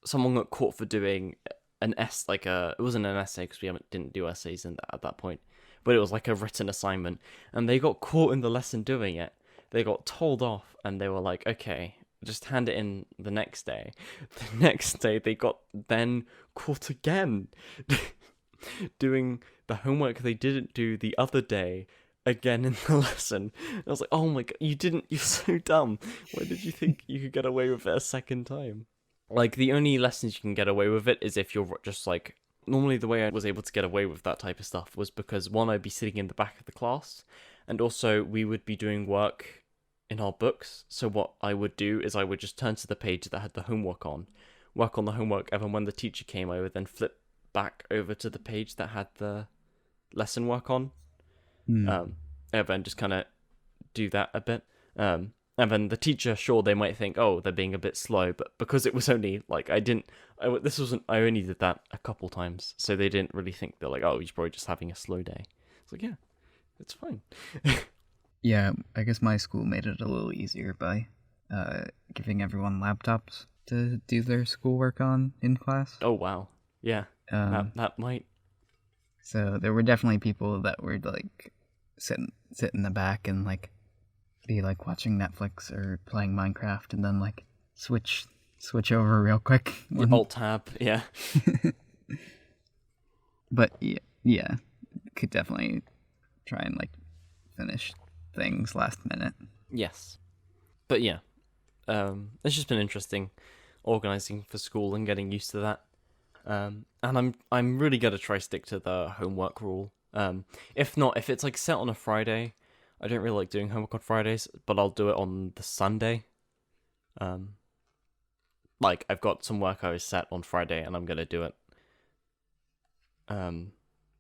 [SPEAKER 2] someone got caught for doing it wasn't an essay because we didn't do essays at that point, but it was like a written assignment, and they got caught in the lesson doing it. They got told off, and they were like, okay, just hand it in the next day. The next day they got then caught again doing the homework they didn't do the other day again in the lesson. I was like, oh my god, you're so dumb. Why did you think you could get away with it a second time? Like, the only lessons you can get away with it is if you're just like, normally the way I was able to get away with that type of stuff was because, one, I'd be sitting in the back of the class, and also we would be doing work in our books. So what I would do is I would just turn to the page that had the homework on, work on the homework, and then when the teacher came, I would then flip back over to the page that had the lesson work on, and then just kind of do that a bit. And then the teacher, sure, they might think, oh, they're being a bit slow, but because it was only like I only did that a couple times, so they didn't really think, they're like, oh, he's probably just having a slow day. It's like, yeah, it's fine.
[SPEAKER 1] Yeah, I guess my school made it a little easier by giving everyone laptops to do their schoolwork on in class.
[SPEAKER 2] Oh wow, yeah, that might.
[SPEAKER 1] So there were definitely people that were like sit in the back and like be like watching Netflix or playing Minecraft, and then like switch over real quick.
[SPEAKER 2] Alt tab, yeah.
[SPEAKER 1] But yeah, could definitely try and like finish things last minute.
[SPEAKER 2] Yes, but yeah, it's just been interesting organizing for school and getting used to that. And I'm really gonna try stick to the homework rule. If it's like set on a Friday, I don't really like doing homework on Fridays, but I'll do it on the Sunday. Like I've got some work I was set on Friday, and I'm gonna do it on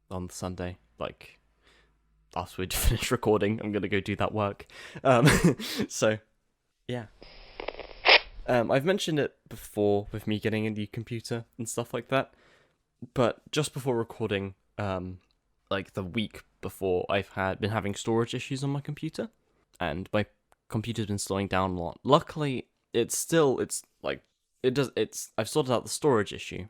[SPEAKER 2] the Sunday. Like after we finish recording, I'm gonna go do that work. So yeah. I've mentioned it before with me getting a new computer and stuff like that, but just before recording, like the week before, I've been having storage issues on my computer, and my computer's been slowing down a lot. Luckily, I've sorted out the storage issue,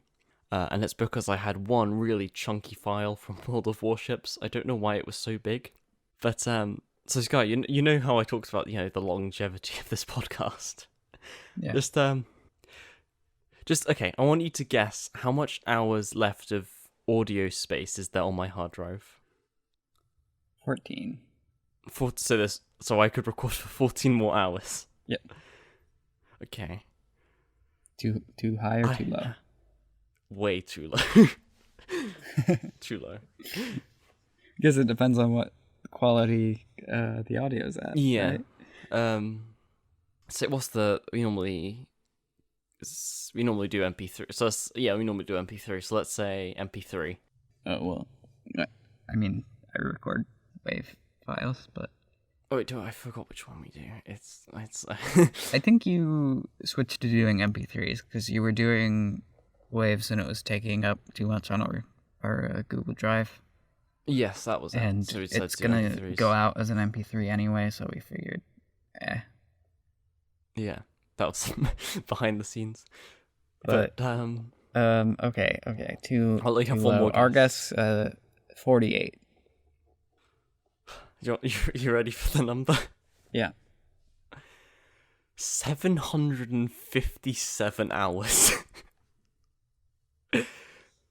[SPEAKER 2] and it's because I had one really chunky file from World of Warships. I don't know why it was so big, but so Sky, you know how I talked about the longevity of this podcast.
[SPEAKER 1] Yeah.
[SPEAKER 2] Just okay. I want you to guess how much hours left of audio space is there on my hard drive.
[SPEAKER 1] 14.
[SPEAKER 2] So I could record for 14 more hours.
[SPEAKER 1] Yep.
[SPEAKER 2] Okay.
[SPEAKER 1] Too high or too low?
[SPEAKER 2] Way too low. Too low.
[SPEAKER 1] I guess it depends on what quality the audio's at.
[SPEAKER 2] Yeah.
[SPEAKER 1] Right?
[SPEAKER 2] So what's we normally do MP3. So we normally do MP3. So let's say MP3.
[SPEAKER 1] Oh well, I mean I record WAV files, but
[SPEAKER 2] oh wait, I forgot which one we do. It's
[SPEAKER 1] I think you switched to doing MP3s because you were doing waves and it was taking up too much on our Google Drive.
[SPEAKER 2] Yes, that was it.
[SPEAKER 1] And
[SPEAKER 2] so
[SPEAKER 1] it's gonna
[SPEAKER 2] MP3s.
[SPEAKER 1] go out as an MP3 anyway, so we figured,
[SPEAKER 2] Yeah, that was behind the scenes.
[SPEAKER 1] But okay.
[SPEAKER 2] I'll let you have one
[SPEAKER 1] low.
[SPEAKER 2] more guess.
[SPEAKER 1] Our guess, 48.
[SPEAKER 2] You ready for the number?
[SPEAKER 1] Yeah.
[SPEAKER 2] 757 hours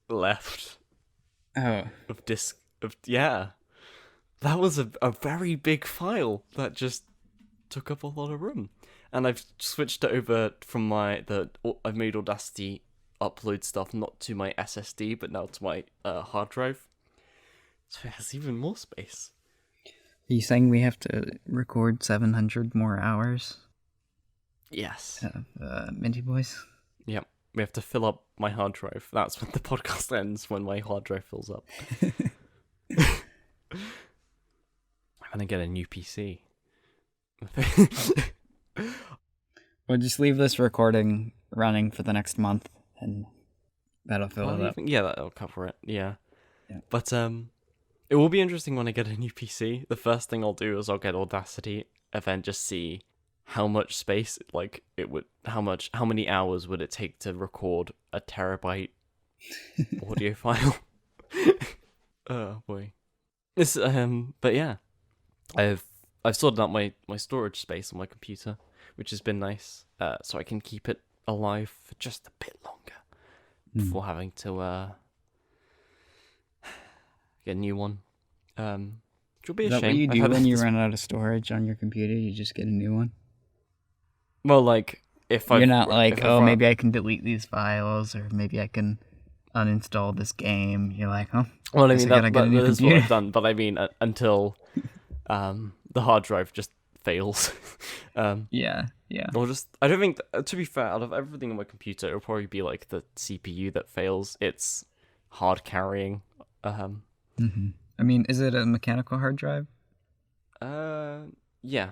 [SPEAKER 2] left.
[SPEAKER 1] Oh.
[SPEAKER 2] Of disk. Yeah. That was a very big file that just took up a lot of room. And I've switched it over from I've made Audacity upload stuff not to my SSD, but now to my hard drive. So it has even more space.
[SPEAKER 1] Are you saying we have to record 700 more hours?
[SPEAKER 2] Yes.
[SPEAKER 1] Minty Boys?
[SPEAKER 2] Yep. We have to fill up my hard drive. That's when the podcast ends, when my hard drive fills up. when I get a new PC.
[SPEAKER 1] We'll just leave this recording running for the next month, and that'll fill it up.
[SPEAKER 2] Yeah, that'll cover it. Yeah.
[SPEAKER 1] Yeah.
[SPEAKER 2] But it will be interesting when I get a new PC. The first thing I'll do is I'll get Audacity and then just see how much space, like, it would, how many hours would it take to record a terabyte audio file. Oh boy. This but yeah, I've sorted out my storage space on my computer, which has been nice. So I can keep it alive for just a bit longer before having to get a new one. Which will be a
[SPEAKER 1] Is that
[SPEAKER 2] shame.
[SPEAKER 1] what you do when you run out of storage on your computer? You just get a new one?
[SPEAKER 2] Well, like, if
[SPEAKER 1] you're not like, oh, maybe I can delete these files, or maybe I can uninstall this game. You're like, oh,
[SPEAKER 2] well, I mean, that is what I've done. But I mean, until the hard drive just fails.
[SPEAKER 1] Yeah.
[SPEAKER 2] Or just, I don't think, to be fair, out of everything on my computer, it'll probably be like the CPU that fails. It's hard carrying.
[SPEAKER 1] I mean, is it a mechanical hard drive?
[SPEAKER 2] Yeah.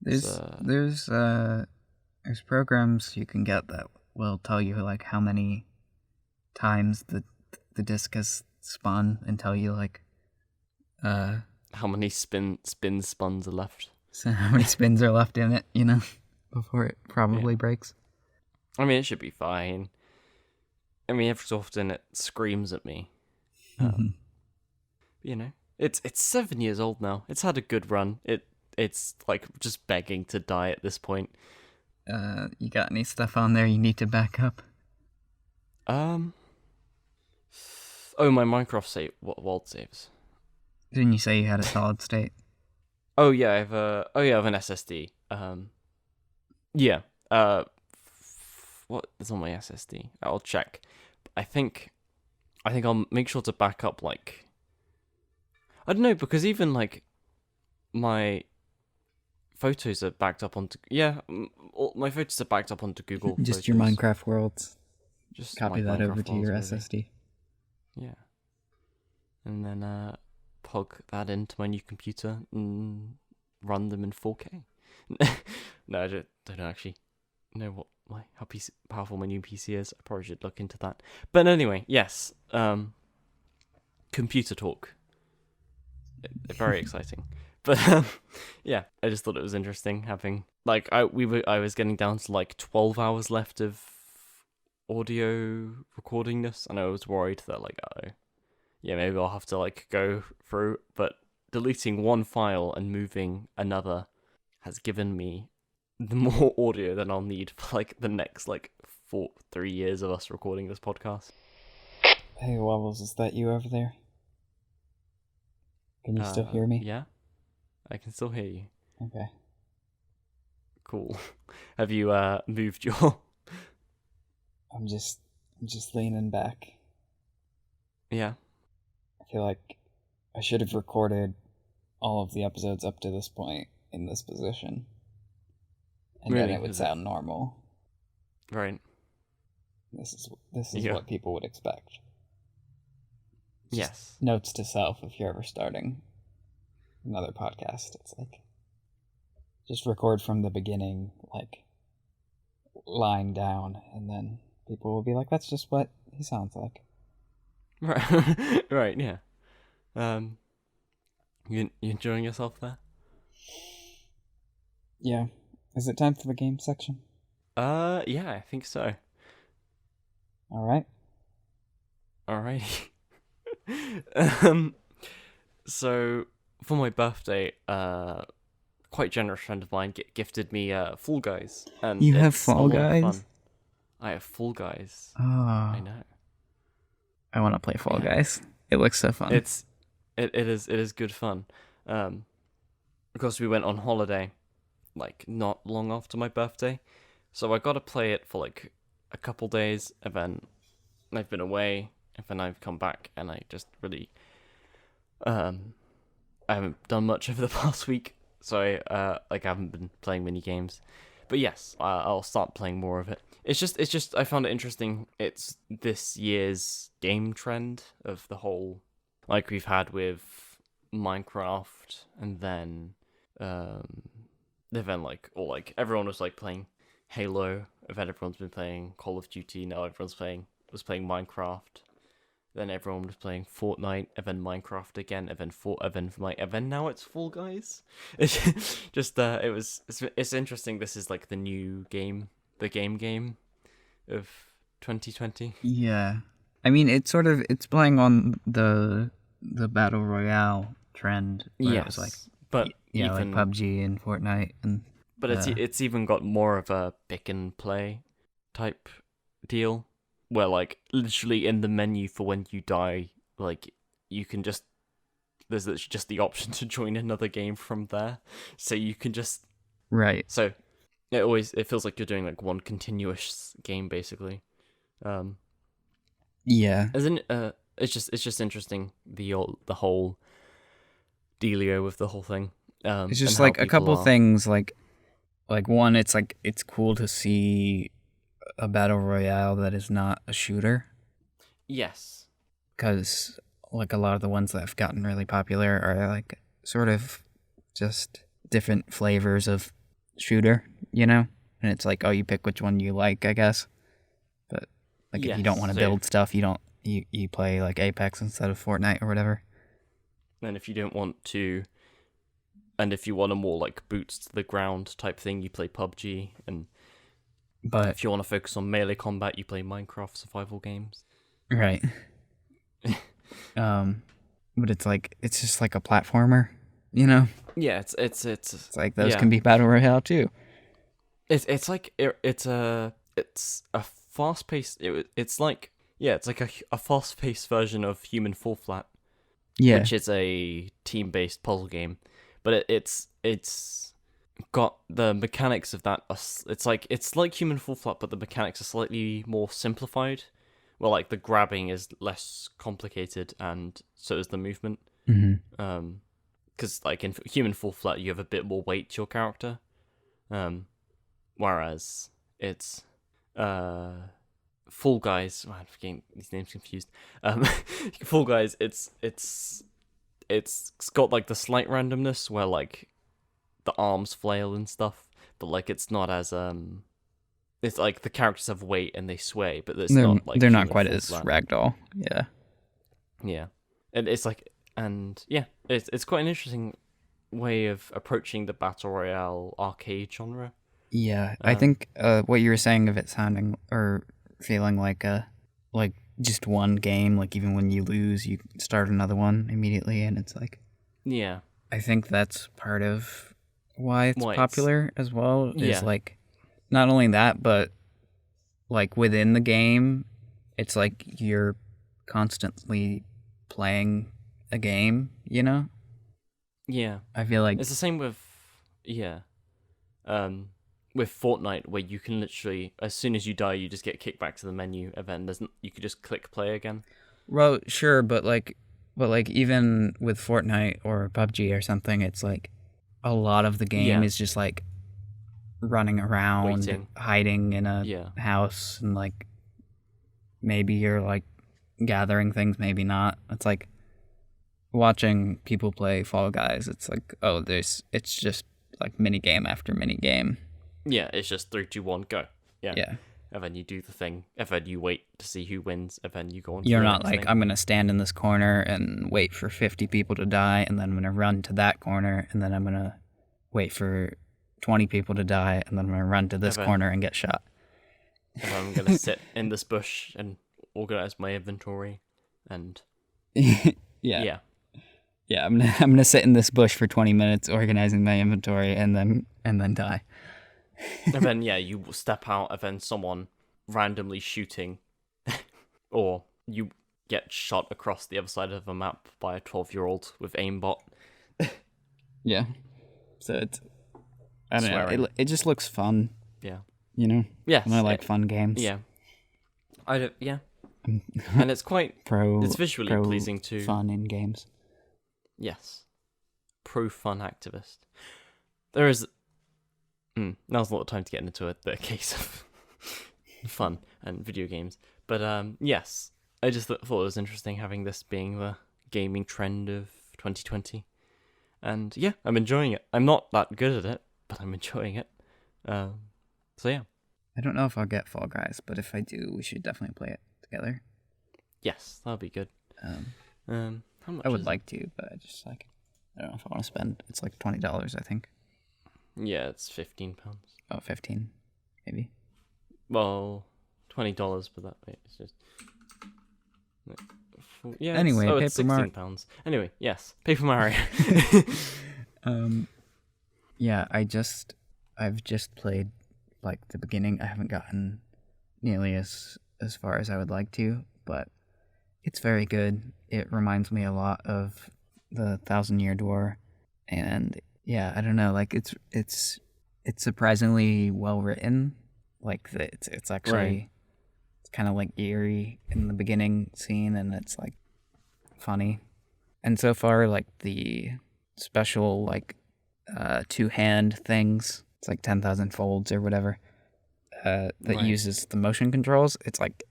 [SPEAKER 1] There's programs you can get that will tell you like how many times the disc has spun, and tell you like
[SPEAKER 2] how many spin-spuns are left.
[SPEAKER 1] So how many spins are left in it, before it probably breaks.
[SPEAKER 2] I mean, it should be fine. I mean, every so often it screams at me. It's 7 years old now. It's had a good run. It's like just begging to die at this point.
[SPEAKER 1] You got any stuff on there you need to back up?
[SPEAKER 2] Oh, my Minecraft world saves.
[SPEAKER 1] Didn't you say you had a solid state?
[SPEAKER 2] Oh yeah, I have an SSD. Yeah. What is on my SSD? I'll check. I think I'll make sure to back up, like, I don't know, because even like my photos are backed up onto my photos are backed up onto Google.
[SPEAKER 1] Just
[SPEAKER 2] Photos.
[SPEAKER 1] Your Minecraft worlds.
[SPEAKER 2] Just
[SPEAKER 1] copy that over to your SSD.
[SPEAKER 2] Yeah. And then plug that into my new computer and run them in 4K. No, I don't actually know how powerful my new PC is. I probably should look into that. But anyway, yes. Computer talk. Very exciting. But yeah, I just thought it was interesting having, like, I was getting down to like 12 hours left of audio recording this, and I was worried that, like, yeah, maybe I'll have to like go through, but deleting one file and moving another has given me the more audio than I'll need for like the next like 3 years of us recording this podcast.
[SPEAKER 1] Hey Wobbles, is that you over there? Can you still hear me?
[SPEAKER 2] Yeah, I can still hear you.
[SPEAKER 1] Okay.
[SPEAKER 2] Cool. Have you moved your?
[SPEAKER 1] I'm just leaning back.
[SPEAKER 2] Yeah.
[SPEAKER 1] I feel like I should have recorded all of the episodes up to this point in this position, and
[SPEAKER 2] really?
[SPEAKER 1] then it would sound normal.
[SPEAKER 2] Right.
[SPEAKER 1] This is what people would expect.
[SPEAKER 2] Yes.
[SPEAKER 1] Notes to self: if you're ever starting another podcast, it's like, just record from the beginning, like lying down, and then people will be like, "That's just what he sounds like."
[SPEAKER 2] Right. Right. Yeah. You enjoying yourself there?
[SPEAKER 1] Yeah. Is it time for the game section?
[SPEAKER 2] Yeah, I think so.
[SPEAKER 1] All right.
[SPEAKER 2] Alrighty. So for my birthday, quite generous friend of mine gifted me Fall Guys, and
[SPEAKER 1] you have Fall Guys.
[SPEAKER 2] I have Fall Guys.
[SPEAKER 1] Oh,
[SPEAKER 2] I know.
[SPEAKER 1] I want to play Fall Guys. It looks so fun.
[SPEAKER 2] It is good fun. Because we went on holiday, like not long after my birthday, so I got to play it for like a couple days, and then I've been away, and then I've come back, and I just really, I haven't done much over the past week, so I haven't been playing mini games. But yes, I'll start playing more of it. It's just I found it interesting. It's this year's game trend of the whole, like we've had with Minecraft, and then everyone was like playing Halo. Then everyone's been playing Call of Duty. Now everyone's playing Minecraft. Then everyone was playing Fortnite, and then Minecraft again, and then now it's Fall Guys. It's just it's interesting. This is like the new game, the game of 2020.
[SPEAKER 1] Yeah. I mean, it's playing on the battle royale trend. Where it was like,
[SPEAKER 2] but
[SPEAKER 1] yeah,
[SPEAKER 2] even,
[SPEAKER 1] like PUBG and Fortnite and.
[SPEAKER 2] But it's even got more of a pick and play type deal, where like literally in the menu for when you die, like you can there's literally just the option to join another game from there, so you can just
[SPEAKER 1] right.
[SPEAKER 2] So it feels like you're doing like one continuous game basically.
[SPEAKER 1] Yeah.
[SPEAKER 2] It's just interesting the whole dealio with the whole thing.
[SPEAKER 1] It's just like a couple things like one, it's like it's cool to see a battle royale that is not a shooter.
[SPEAKER 2] Yes.
[SPEAKER 1] Because like a lot of the ones that have gotten really popular are like sort of just different flavors of shooter, you know? And it's like, oh, you pick which one you like, I guess. But like if you don't want to build stuff, you play like Apex instead of Fortnite or whatever.
[SPEAKER 2] And if you don't want to, and if you want a more like boots to the ground type thing, you play PUBG. But if you want to focus on melee combat, you play Minecraft survival games.
[SPEAKER 1] Right. But it's like it's just like a platformer, you know?
[SPEAKER 2] Yeah, it's
[SPEAKER 1] like those can be battle royale too.
[SPEAKER 2] It's a fast paced. It's like a fast paced version of Human Fall Flat.
[SPEAKER 1] Yeah.
[SPEAKER 2] Which is a team based puzzle game, but it's got the mechanics of that. It's like Human Fall Flat, but the mechanics are slightly more simplified. Well, like the grabbing is less complicated, and so is the movement.
[SPEAKER 1] Mm-hmm.
[SPEAKER 2] Because like in Human Fall Flat, you have a bit more weight to your character. Whereas it's Fall Guys. Oh, I'm getting these names confused. Fall Guys. It's got like the slight randomness where like the arms flail and stuff, but like it's not as it's like the characters have weight and they sway, but
[SPEAKER 1] they're not quite as ragdoll.
[SPEAKER 2] Yeah, and it's like, and yeah, it's quite an interesting way of approaching the battle royale arcade genre.
[SPEAKER 1] Yeah, I think what you were saying of it sounding or feeling like just one game, like even when you lose, you start another one immediately, and it's like,
[SPEAKER 2] yeah,
[SPEAKER 1] I think that's part of why it's popular as well. Is like not only that, but like within the game, it's like you're constantly playing a game, you know?
[SPEAKER 2] Yeah,
[SPEAKER 1] I feel like
[SPEAKER 2] it's the same with with Fortnite, where you can literally, as soon as you die, you just get kicked back to the menu, and then you could just click play again.
[SPEAKER 1] Well, sure, but even with Fortnite or PUBG or something, it's like a lot of the game is just like running around, hiding in a house, and like maybe you're like gathering things, maybe not. It's like watching people play Fall Guys. It's like, oh, it's just like mini game after mini game.
[SPEAKER 2] Yeah, it's just 3, 2, 1, go.
[SPEAKER 1] Yeah.
[SPEAKER 2] And then you do the thing, and then you wait to see who wins, and then you go on.
[SPEAKER 1] You're not like, I'm going to stand in this corner and wait for 50 people to die, and then I'm going to run to that corner, and then I'm going to wait for 20 people to die, and then I'm going to run to this corner and get shot.
[SPEAKER 2] And I'm going to sit in this bush and organize my inventory, and...
[SPEAKER 1] Yeah, I'm gonna sit in this bush for 20 minutes organizing my inventory and then die.
[SPEAKER 2] And then you step out, and then someone randomly shooting, or you get shot across the other side of the map by a 12-year-old with aimbot.
[SPEAKER 1] Yeah. So I don't know. It just looks fun.
[SPEAKER 2] Yeah.
[SPEAKER 1] You know.
[SPEAKER 2] Yes.
[SPEAKER 1] And I like fun games.
[SPEAKER 2] Yeah. Yeah. And it's quite it's visually pleasing too.
[SPEAKER 1] Fun in games.
[SPEAKER 2] Yes. Pro-fun activist. There is... now's not the time to get into the case of fun and video games. But yes, I just thought it was interesting having this being the gaming trend of 2020. And yeah, I'm enjoying it. I'm not that good at it, but I'm enjoying it. So yeah.
[SPEAKER 1] I don't know if I'll get Fall Guys, but if I do, we should definitely play it together.
[SPEAKER 2] Yes, that'll be good. How much
[SPEAKER 1] I would
[SPEAKER 2] is
[SPEAKER 1] like to, but I just like, I don't know if I want to spend. It's like $20, I think.
[SPEAKER 2] it? Yeah, it's £15.
[SPEAKER 1] Oh, 15, maybe.
[SPEAKER 2] Well, $20, but that way it's just. Yeah.
[SPEAKER 1] Anyway,
[SPEAKER 2] it's
[SPEAKER 1] Paper Mario.
[SPEAKER 2] £16. Anyway, yes, Paper Mario.
[SPEAKER 1] Yeah, I've just played like the beginning. I haven't gotten nearly as far as I would like to, but it's very good. It reminds me a lot of the Thousand Year Door, and yeah, I don't know, like it's surprisingly well written. Like it's actually
[SPEAKER 2] Right.
[SPEAKER 1] it's kind of like eerie in the beginning scene, and it's like funny. And so far, like the special like 2-hand things, it's like 10,000 folds or whatever, that
[SPEAKER 2] Right.
[SPEAKER 1] uses the motion controls. It's like,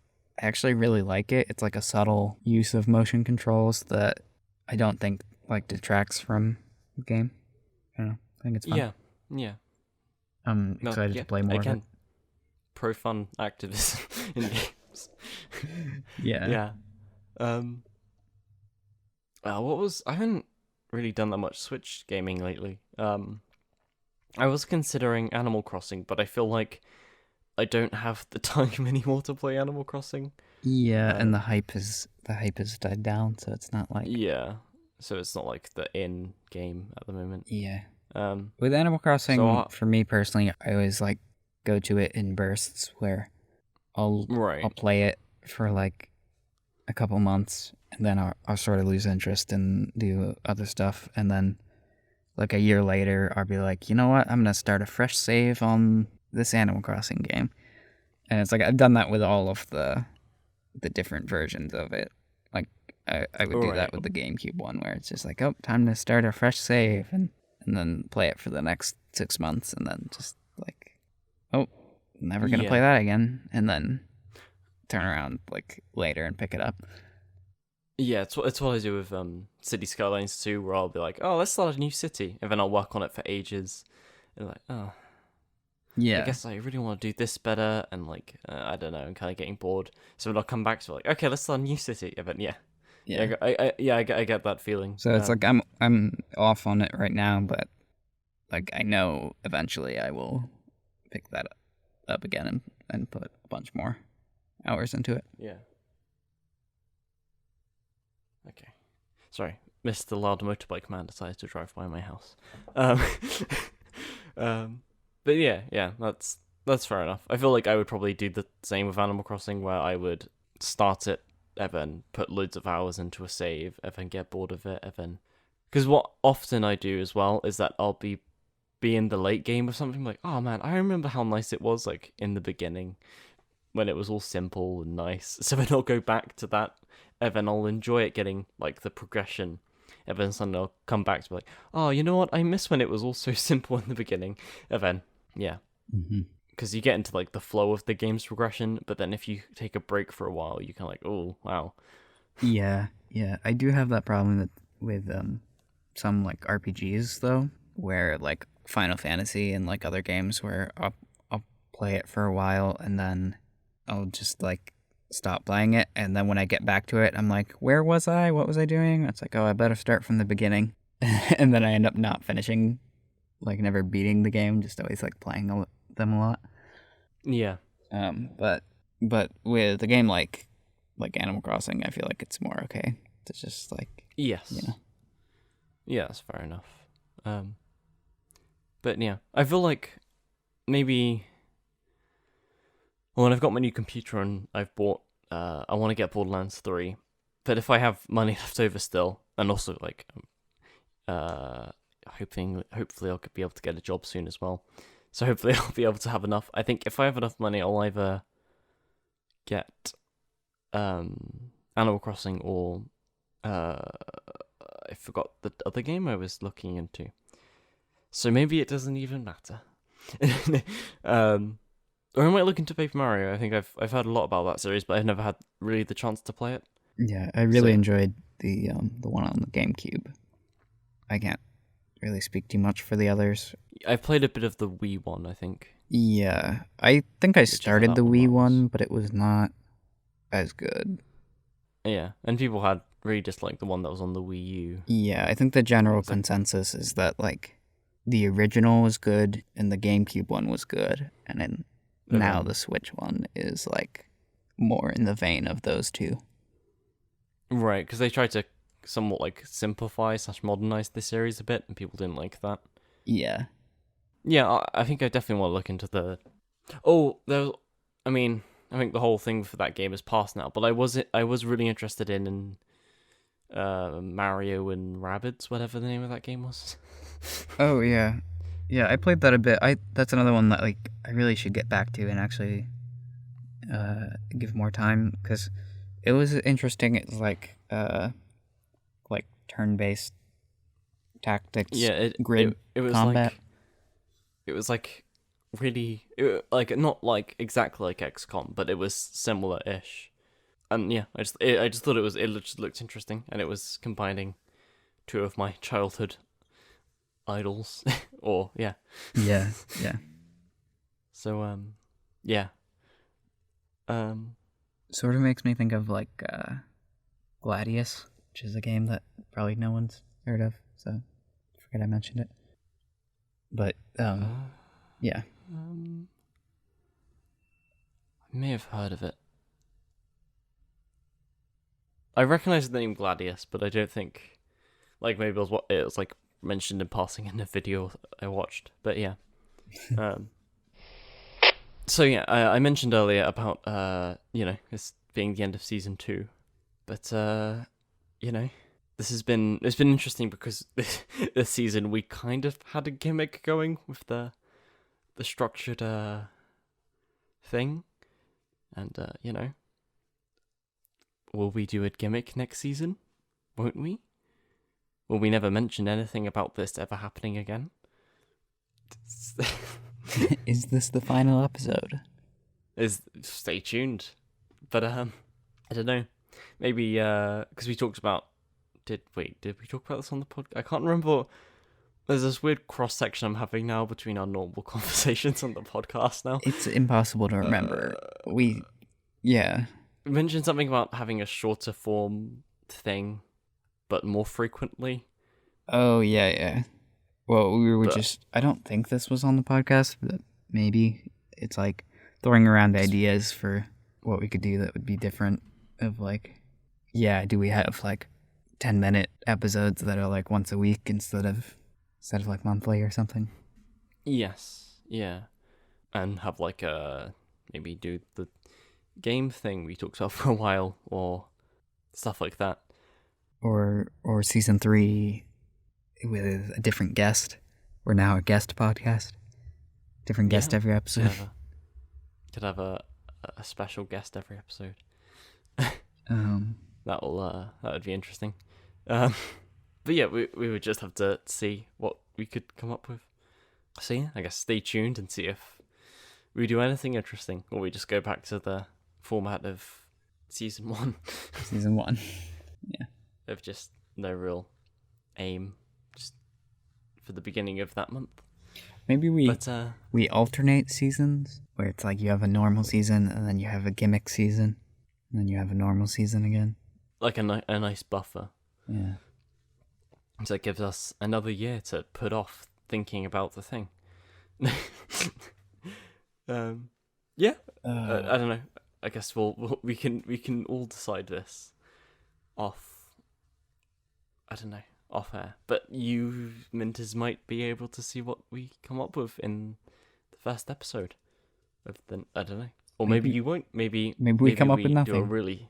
[SPEAKER 1] I actually really like it. It's like a subtle use of motion controls that I don't think like detracts from the game. I don't know. I think it's fun.
[SPEAKER 2] Yeah.
[SPEAKER 1] I'm
[SPEAKER 2] No,
[SPEAKER 1] excited
[SPEAKER 2] yeah,
[SPEAKER 1] to play more of it.
[SPEAKER 2] again, pro-fun activism in games.
[SPEAKER 1] Yeah.
[SPEAKER 2] I haven't really done that much Switch gaming lately. I was considering Animal Crossing, but I feel like I don't have the time anymore to play Animal Crossing.
[SPEAKER 1] Yeah, and the hype has died down, so it's not like
[SPEAKER 2] Yeah, so it's not like the in game at the moment.
[SPEAKER 1] yeah.
[SPEAKER 2] Um,
[SPEAKER 1] With Animal Crossing,
[SPEAKER 2] So,
[SPEAKER 1] for me personally, I always like go to it in bursts where I'll
[SPEAKER 2] right.
[SPEAKER 1] play it for like a couple months, and then I'll sort of lose interest and do other stuff, and then like a year later I'll be like, you know what, I'm gonna start a fresh save on this Animal Crossing game. And it's like I've done that with all of the different versions of it. Like I would do that
[SPEAKER 2] Right.
[SPEAKER 1] with the GameCube one, where it's just like, oh, time to start a fresh save, and then play it for the next 6 months, and then just like, oh, never gonna play
[SPEAKER 2] Yeah.
[SPEAKER 1] that again, and then turn around like later and pick it up.
[SPEAKER 2] Yeah, it's what I do with City Skylines 2, where I'll be like, oh, let's start a new city, and then I'll work on it for ages, and like, oh,
[SPEAKER 1] Yeah.
[SPEAKER 2] I guess I really want to do this better, and like, I don't know, I'm kind of getting bored, so then I'll come back to like, okay, let's start a new city, and then
[SPEAKER 1] Yeah.
[SPEAKER 2] I get that feeling.
[SPEAKER 1] So it's like I'm off on it right now, but like I know eventually I will pick that up again and put a bunch more hours into it.
[SPEAKER 2] Yeah. Okay. Sorry, Mr. Loud Motorbike Man decided to drive by my house. But yeah, that's fair enough. I feel like I would probably do the same with Animal Crossing, where I would start it and then put loads of hours into a save, and then get bored of it, and then because what often I do as well is that I'll be in the late game of something like, oh man, I remember how nice it was like in the beginning when it was all simple and nice. So then I'll go back to that, and then I'll enjoy it getting like the progression. And then suddenly I'll come back to be like, oh, you know what? I miss when it was all so simple in the beginning. And then, yeah. Because you get into like the flow of the game's progression, but then if you take a break for a while, you kind of like, oh, wow.
[SPEAKER 1] Yeah. I do have that problem with some like RPGs though, where like Final Fantasy and like other games where I'll play it for a while and then I'll just like stop playing it, and then when I get back to it, I'm like, where was I? What was I doing? It's like, oh, I better start from the beginning, and then I end up not finishing, like never beating the game, just always like playing them a lot.
[SPEAKER 2] Yeah.
[SPEAKER 1] But with a game like Animal Crossing, I feel like it's more okay to just like,
[SPEAKER 2] Yes.
[SPEAKER 1] you know.
[SPEAKER 2] Yeah, that's fair enough. But yeah, I feel like maybe when I've got my new computer and I've bought, I want to get Borderlands 3. But if I have money left over still, and also like, hopefully I'll be able to get a job soon as well. So hopefully I'll be able to have enough. I think if I have enough money, I'll either get Animal Crossing or I forgot the other game I was looking into. So maybe it doesn't even matter. Or I might look into Paper Mario. I think I've heard a lot about that series, but I've never had really the chance to play it.
[SPEAKER 1] Yeah, I really
[SPEAKER 2] So-
[SPEAKER 1] enjoyed the one on the GameCube. I can't really speak too much for the others.
[SPEAKER 2] I've played a bit of the Wii one, I think.
[SPEAKER 1] Yeah, I think I
[SPEAKER 2] Whichever
[SPEAKER 1] started
[SPEAKER 2] that
[SPEAKER 1] the
[SPEAKER 2] one
[SPEAKER 1] Wii
[SPEAKER 2] was.
[SPEAKER 1] one, but it was not as good.
[SPEAKER 2] Yeah, and people had really disliked the one that was on the Wii U.
[SPEAKER 1] Yeah, I think the general
[SPEAKER 2] It's like-
[SPEAKER 1] consensus is that like the original was good and the GameCube one was good, and then now
[SPEAKER 2] then-
[SPEAKER 1] the Switch one is like more in the vein of those two.
[SPEAKER 2] Right, because they tried to somewhat like simplify / modernize the series a bit, and people didn't like that.
[SPEAKER 1] Yeah.
[SPEAKER 2] Yeah, I think I definitely want to look into the. Oh, I mean, I think the whole thing for that game is past now. But I was really interested in Mario and Rabbids, whatever the name of that game was.
[SPEAKER 1] Oh yeah, yeah. I played that a bit. That's another one that like I really should get back to and actually give more time because it was interesting. It's like turn-based tactics.
[SPEAKER 2] Yeah,
[SPEAKER 1] grid
[SPEAKER 2] it was
[SPEAKER 1] combat.
[SPEAKER 2] It was like really like not like exactly like XCOM, but it was similar-ish. And yeah, I just thought it just looked interesting, and it was combining two of my childhood idols, or yeah.
[SPEAKER 1] Yeah, yeah.
[SPEAKER 2] So yeah.
[SPEAKER 1] Sort of makes me think of like Gladius, which is a game that probably no one's heard of. So I forget I mentioned it. But yeah.
[SPEAKER 2] I may have heard of it. I recognize the name Gladius, but I don't think, like, maybe it was like mentioned in passing in a video I watched. But yeah. So yeah, I mentioned earlier about this being the end of season 2, but it's been interesting because this season we kind of had a gimmick going with the structured thing, and will we do a gimmick next season? Won't we? Will we never mention anything about this ever happening again?
[SPEAKER 1] Is this the final episode?
[SPEAKER 2] Stay tuned. But I don't know. Maybe because we talked about did we talk about this on the podcast? I can't remember. There's this weird cross section I'm having now between our normal conversations on the podcast now.
[SPEAKER 1] It's impossible to remember. We
[SPEAKER 2] mentioned something about having a shorter form thing, but more frequently.
[SPEAKER 1] Oh yeah. Well, we were I don't think this was on the podcast, but maybe it's like throwing around ideas for what we could do that would be different. Of like, do we have like 10-minute episodes that are like once a week instead of like monthly or something?
[SPEAKER 2] Yes, yeah, and have like maybe do the game thing we talked about for a while, or stuff like that,
[SPEAKER 1] or season 3 with a different guest. We're now a guest podcast. Different guest every episode.
[SPEAKER 2] Could have a special guest every episode. That would be interesting. But yeah, we would just have to see what we could come up with. So yeah, I guess stay tuned and see if we do anything interesting, or we just go back to the format of season 1.
[SPEAKER 1] Season 1. Yeah.
[SPEAKER 2] Of just no real aim, just for the beginning of that month.
[SPEAKER 1] Maybe we alternate seasons, where it's like you have a normal season, and then you have a gimmick season, and then you have a normal season again.
[SPEAKER 2] Like a nice buffer.
[SPEAKER 1] Yeah.
[SPEAKER 2] So it gives us another year to put off thinking about the thing. Yeah. I don't know. I guess we can all decide this off. I don't know, off air. But you Minters might be able to see what we come up with in the first episode of the. I don't know. Or maybe you won't. Maybe
[SPEAKER 1] we come up with nothing.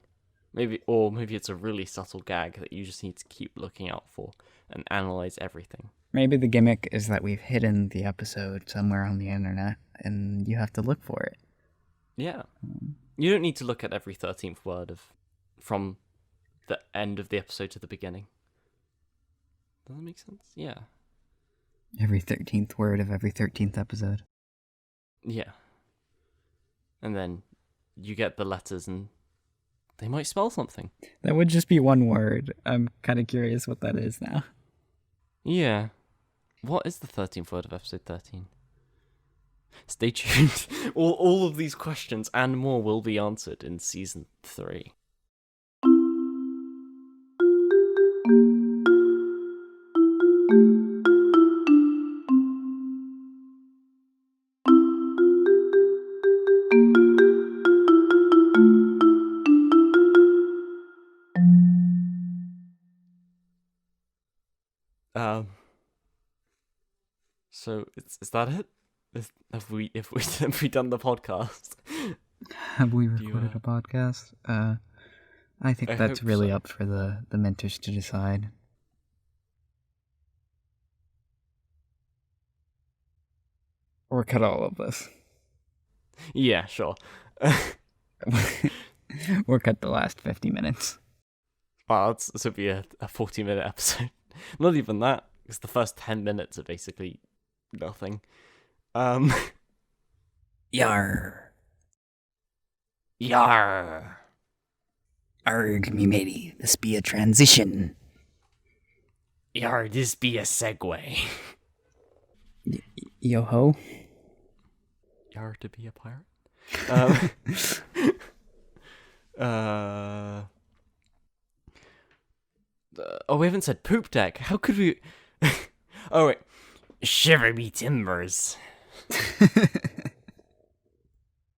[SPEAKER 2] Maybe it's a really subtle gag that you just need to keep looking out for and analyze everything.
[SPEAKER 1] Maybe the gimmick is that we've hidden the episode somewhere on the internet, and you have to look for it.
[SPEAKER 2] Yeah. You don't need to look at every 13th word from the end of the episode to the beginning. Does that make sense? Yeah.
[SPEAKER 1] Every 13th word of every 13th episode.
[SPEAKER 2] Yeah. And then you get the letters and they might spell something.
[SPEAKER 1] That would just be one word. I'm kind of curious what that is now.
[SPEAKER 2] Yeah. What is the 13th word of episode 13? Stay tuned. All of these questions and more will be answered in season 3. So is that it? Have we have we done the podcast?
[SPEAKER 1] Have we
[SPEAKER 2] Do you,
[SPEAKER 1] recorded a podcast? I think
[SPEAKER 2] I
[SPEAKER 1] that's
[SPEAKER 2] hope
[SPEAKER 1] really
[SPEAKER 2] so.
[SPEAKER 1] up for the mentors to decide. Or cut all of this.
[SPEAKER 2] Yeah, sure.
[SPEAKER 1] Or cut the last 50 minutes.
[SPEAKER 2] Wow, this would be a 40-minute episode. Not even that, because the first 10 minutes are basically nothing.
[SPEAKER 1] Yar.
[SPEAKER 2] Yar.
[SPEAKER 1] Arg, me matey. This be a transition.
[SPEAKER 2] Yar, this be a segue.
[SPEAKER 1] Yo ho.
[SPEAKER 2] Yar to be a pirate? Oh, we haven't said poop deck. How could we... Oh, wait. Shiver me timbers.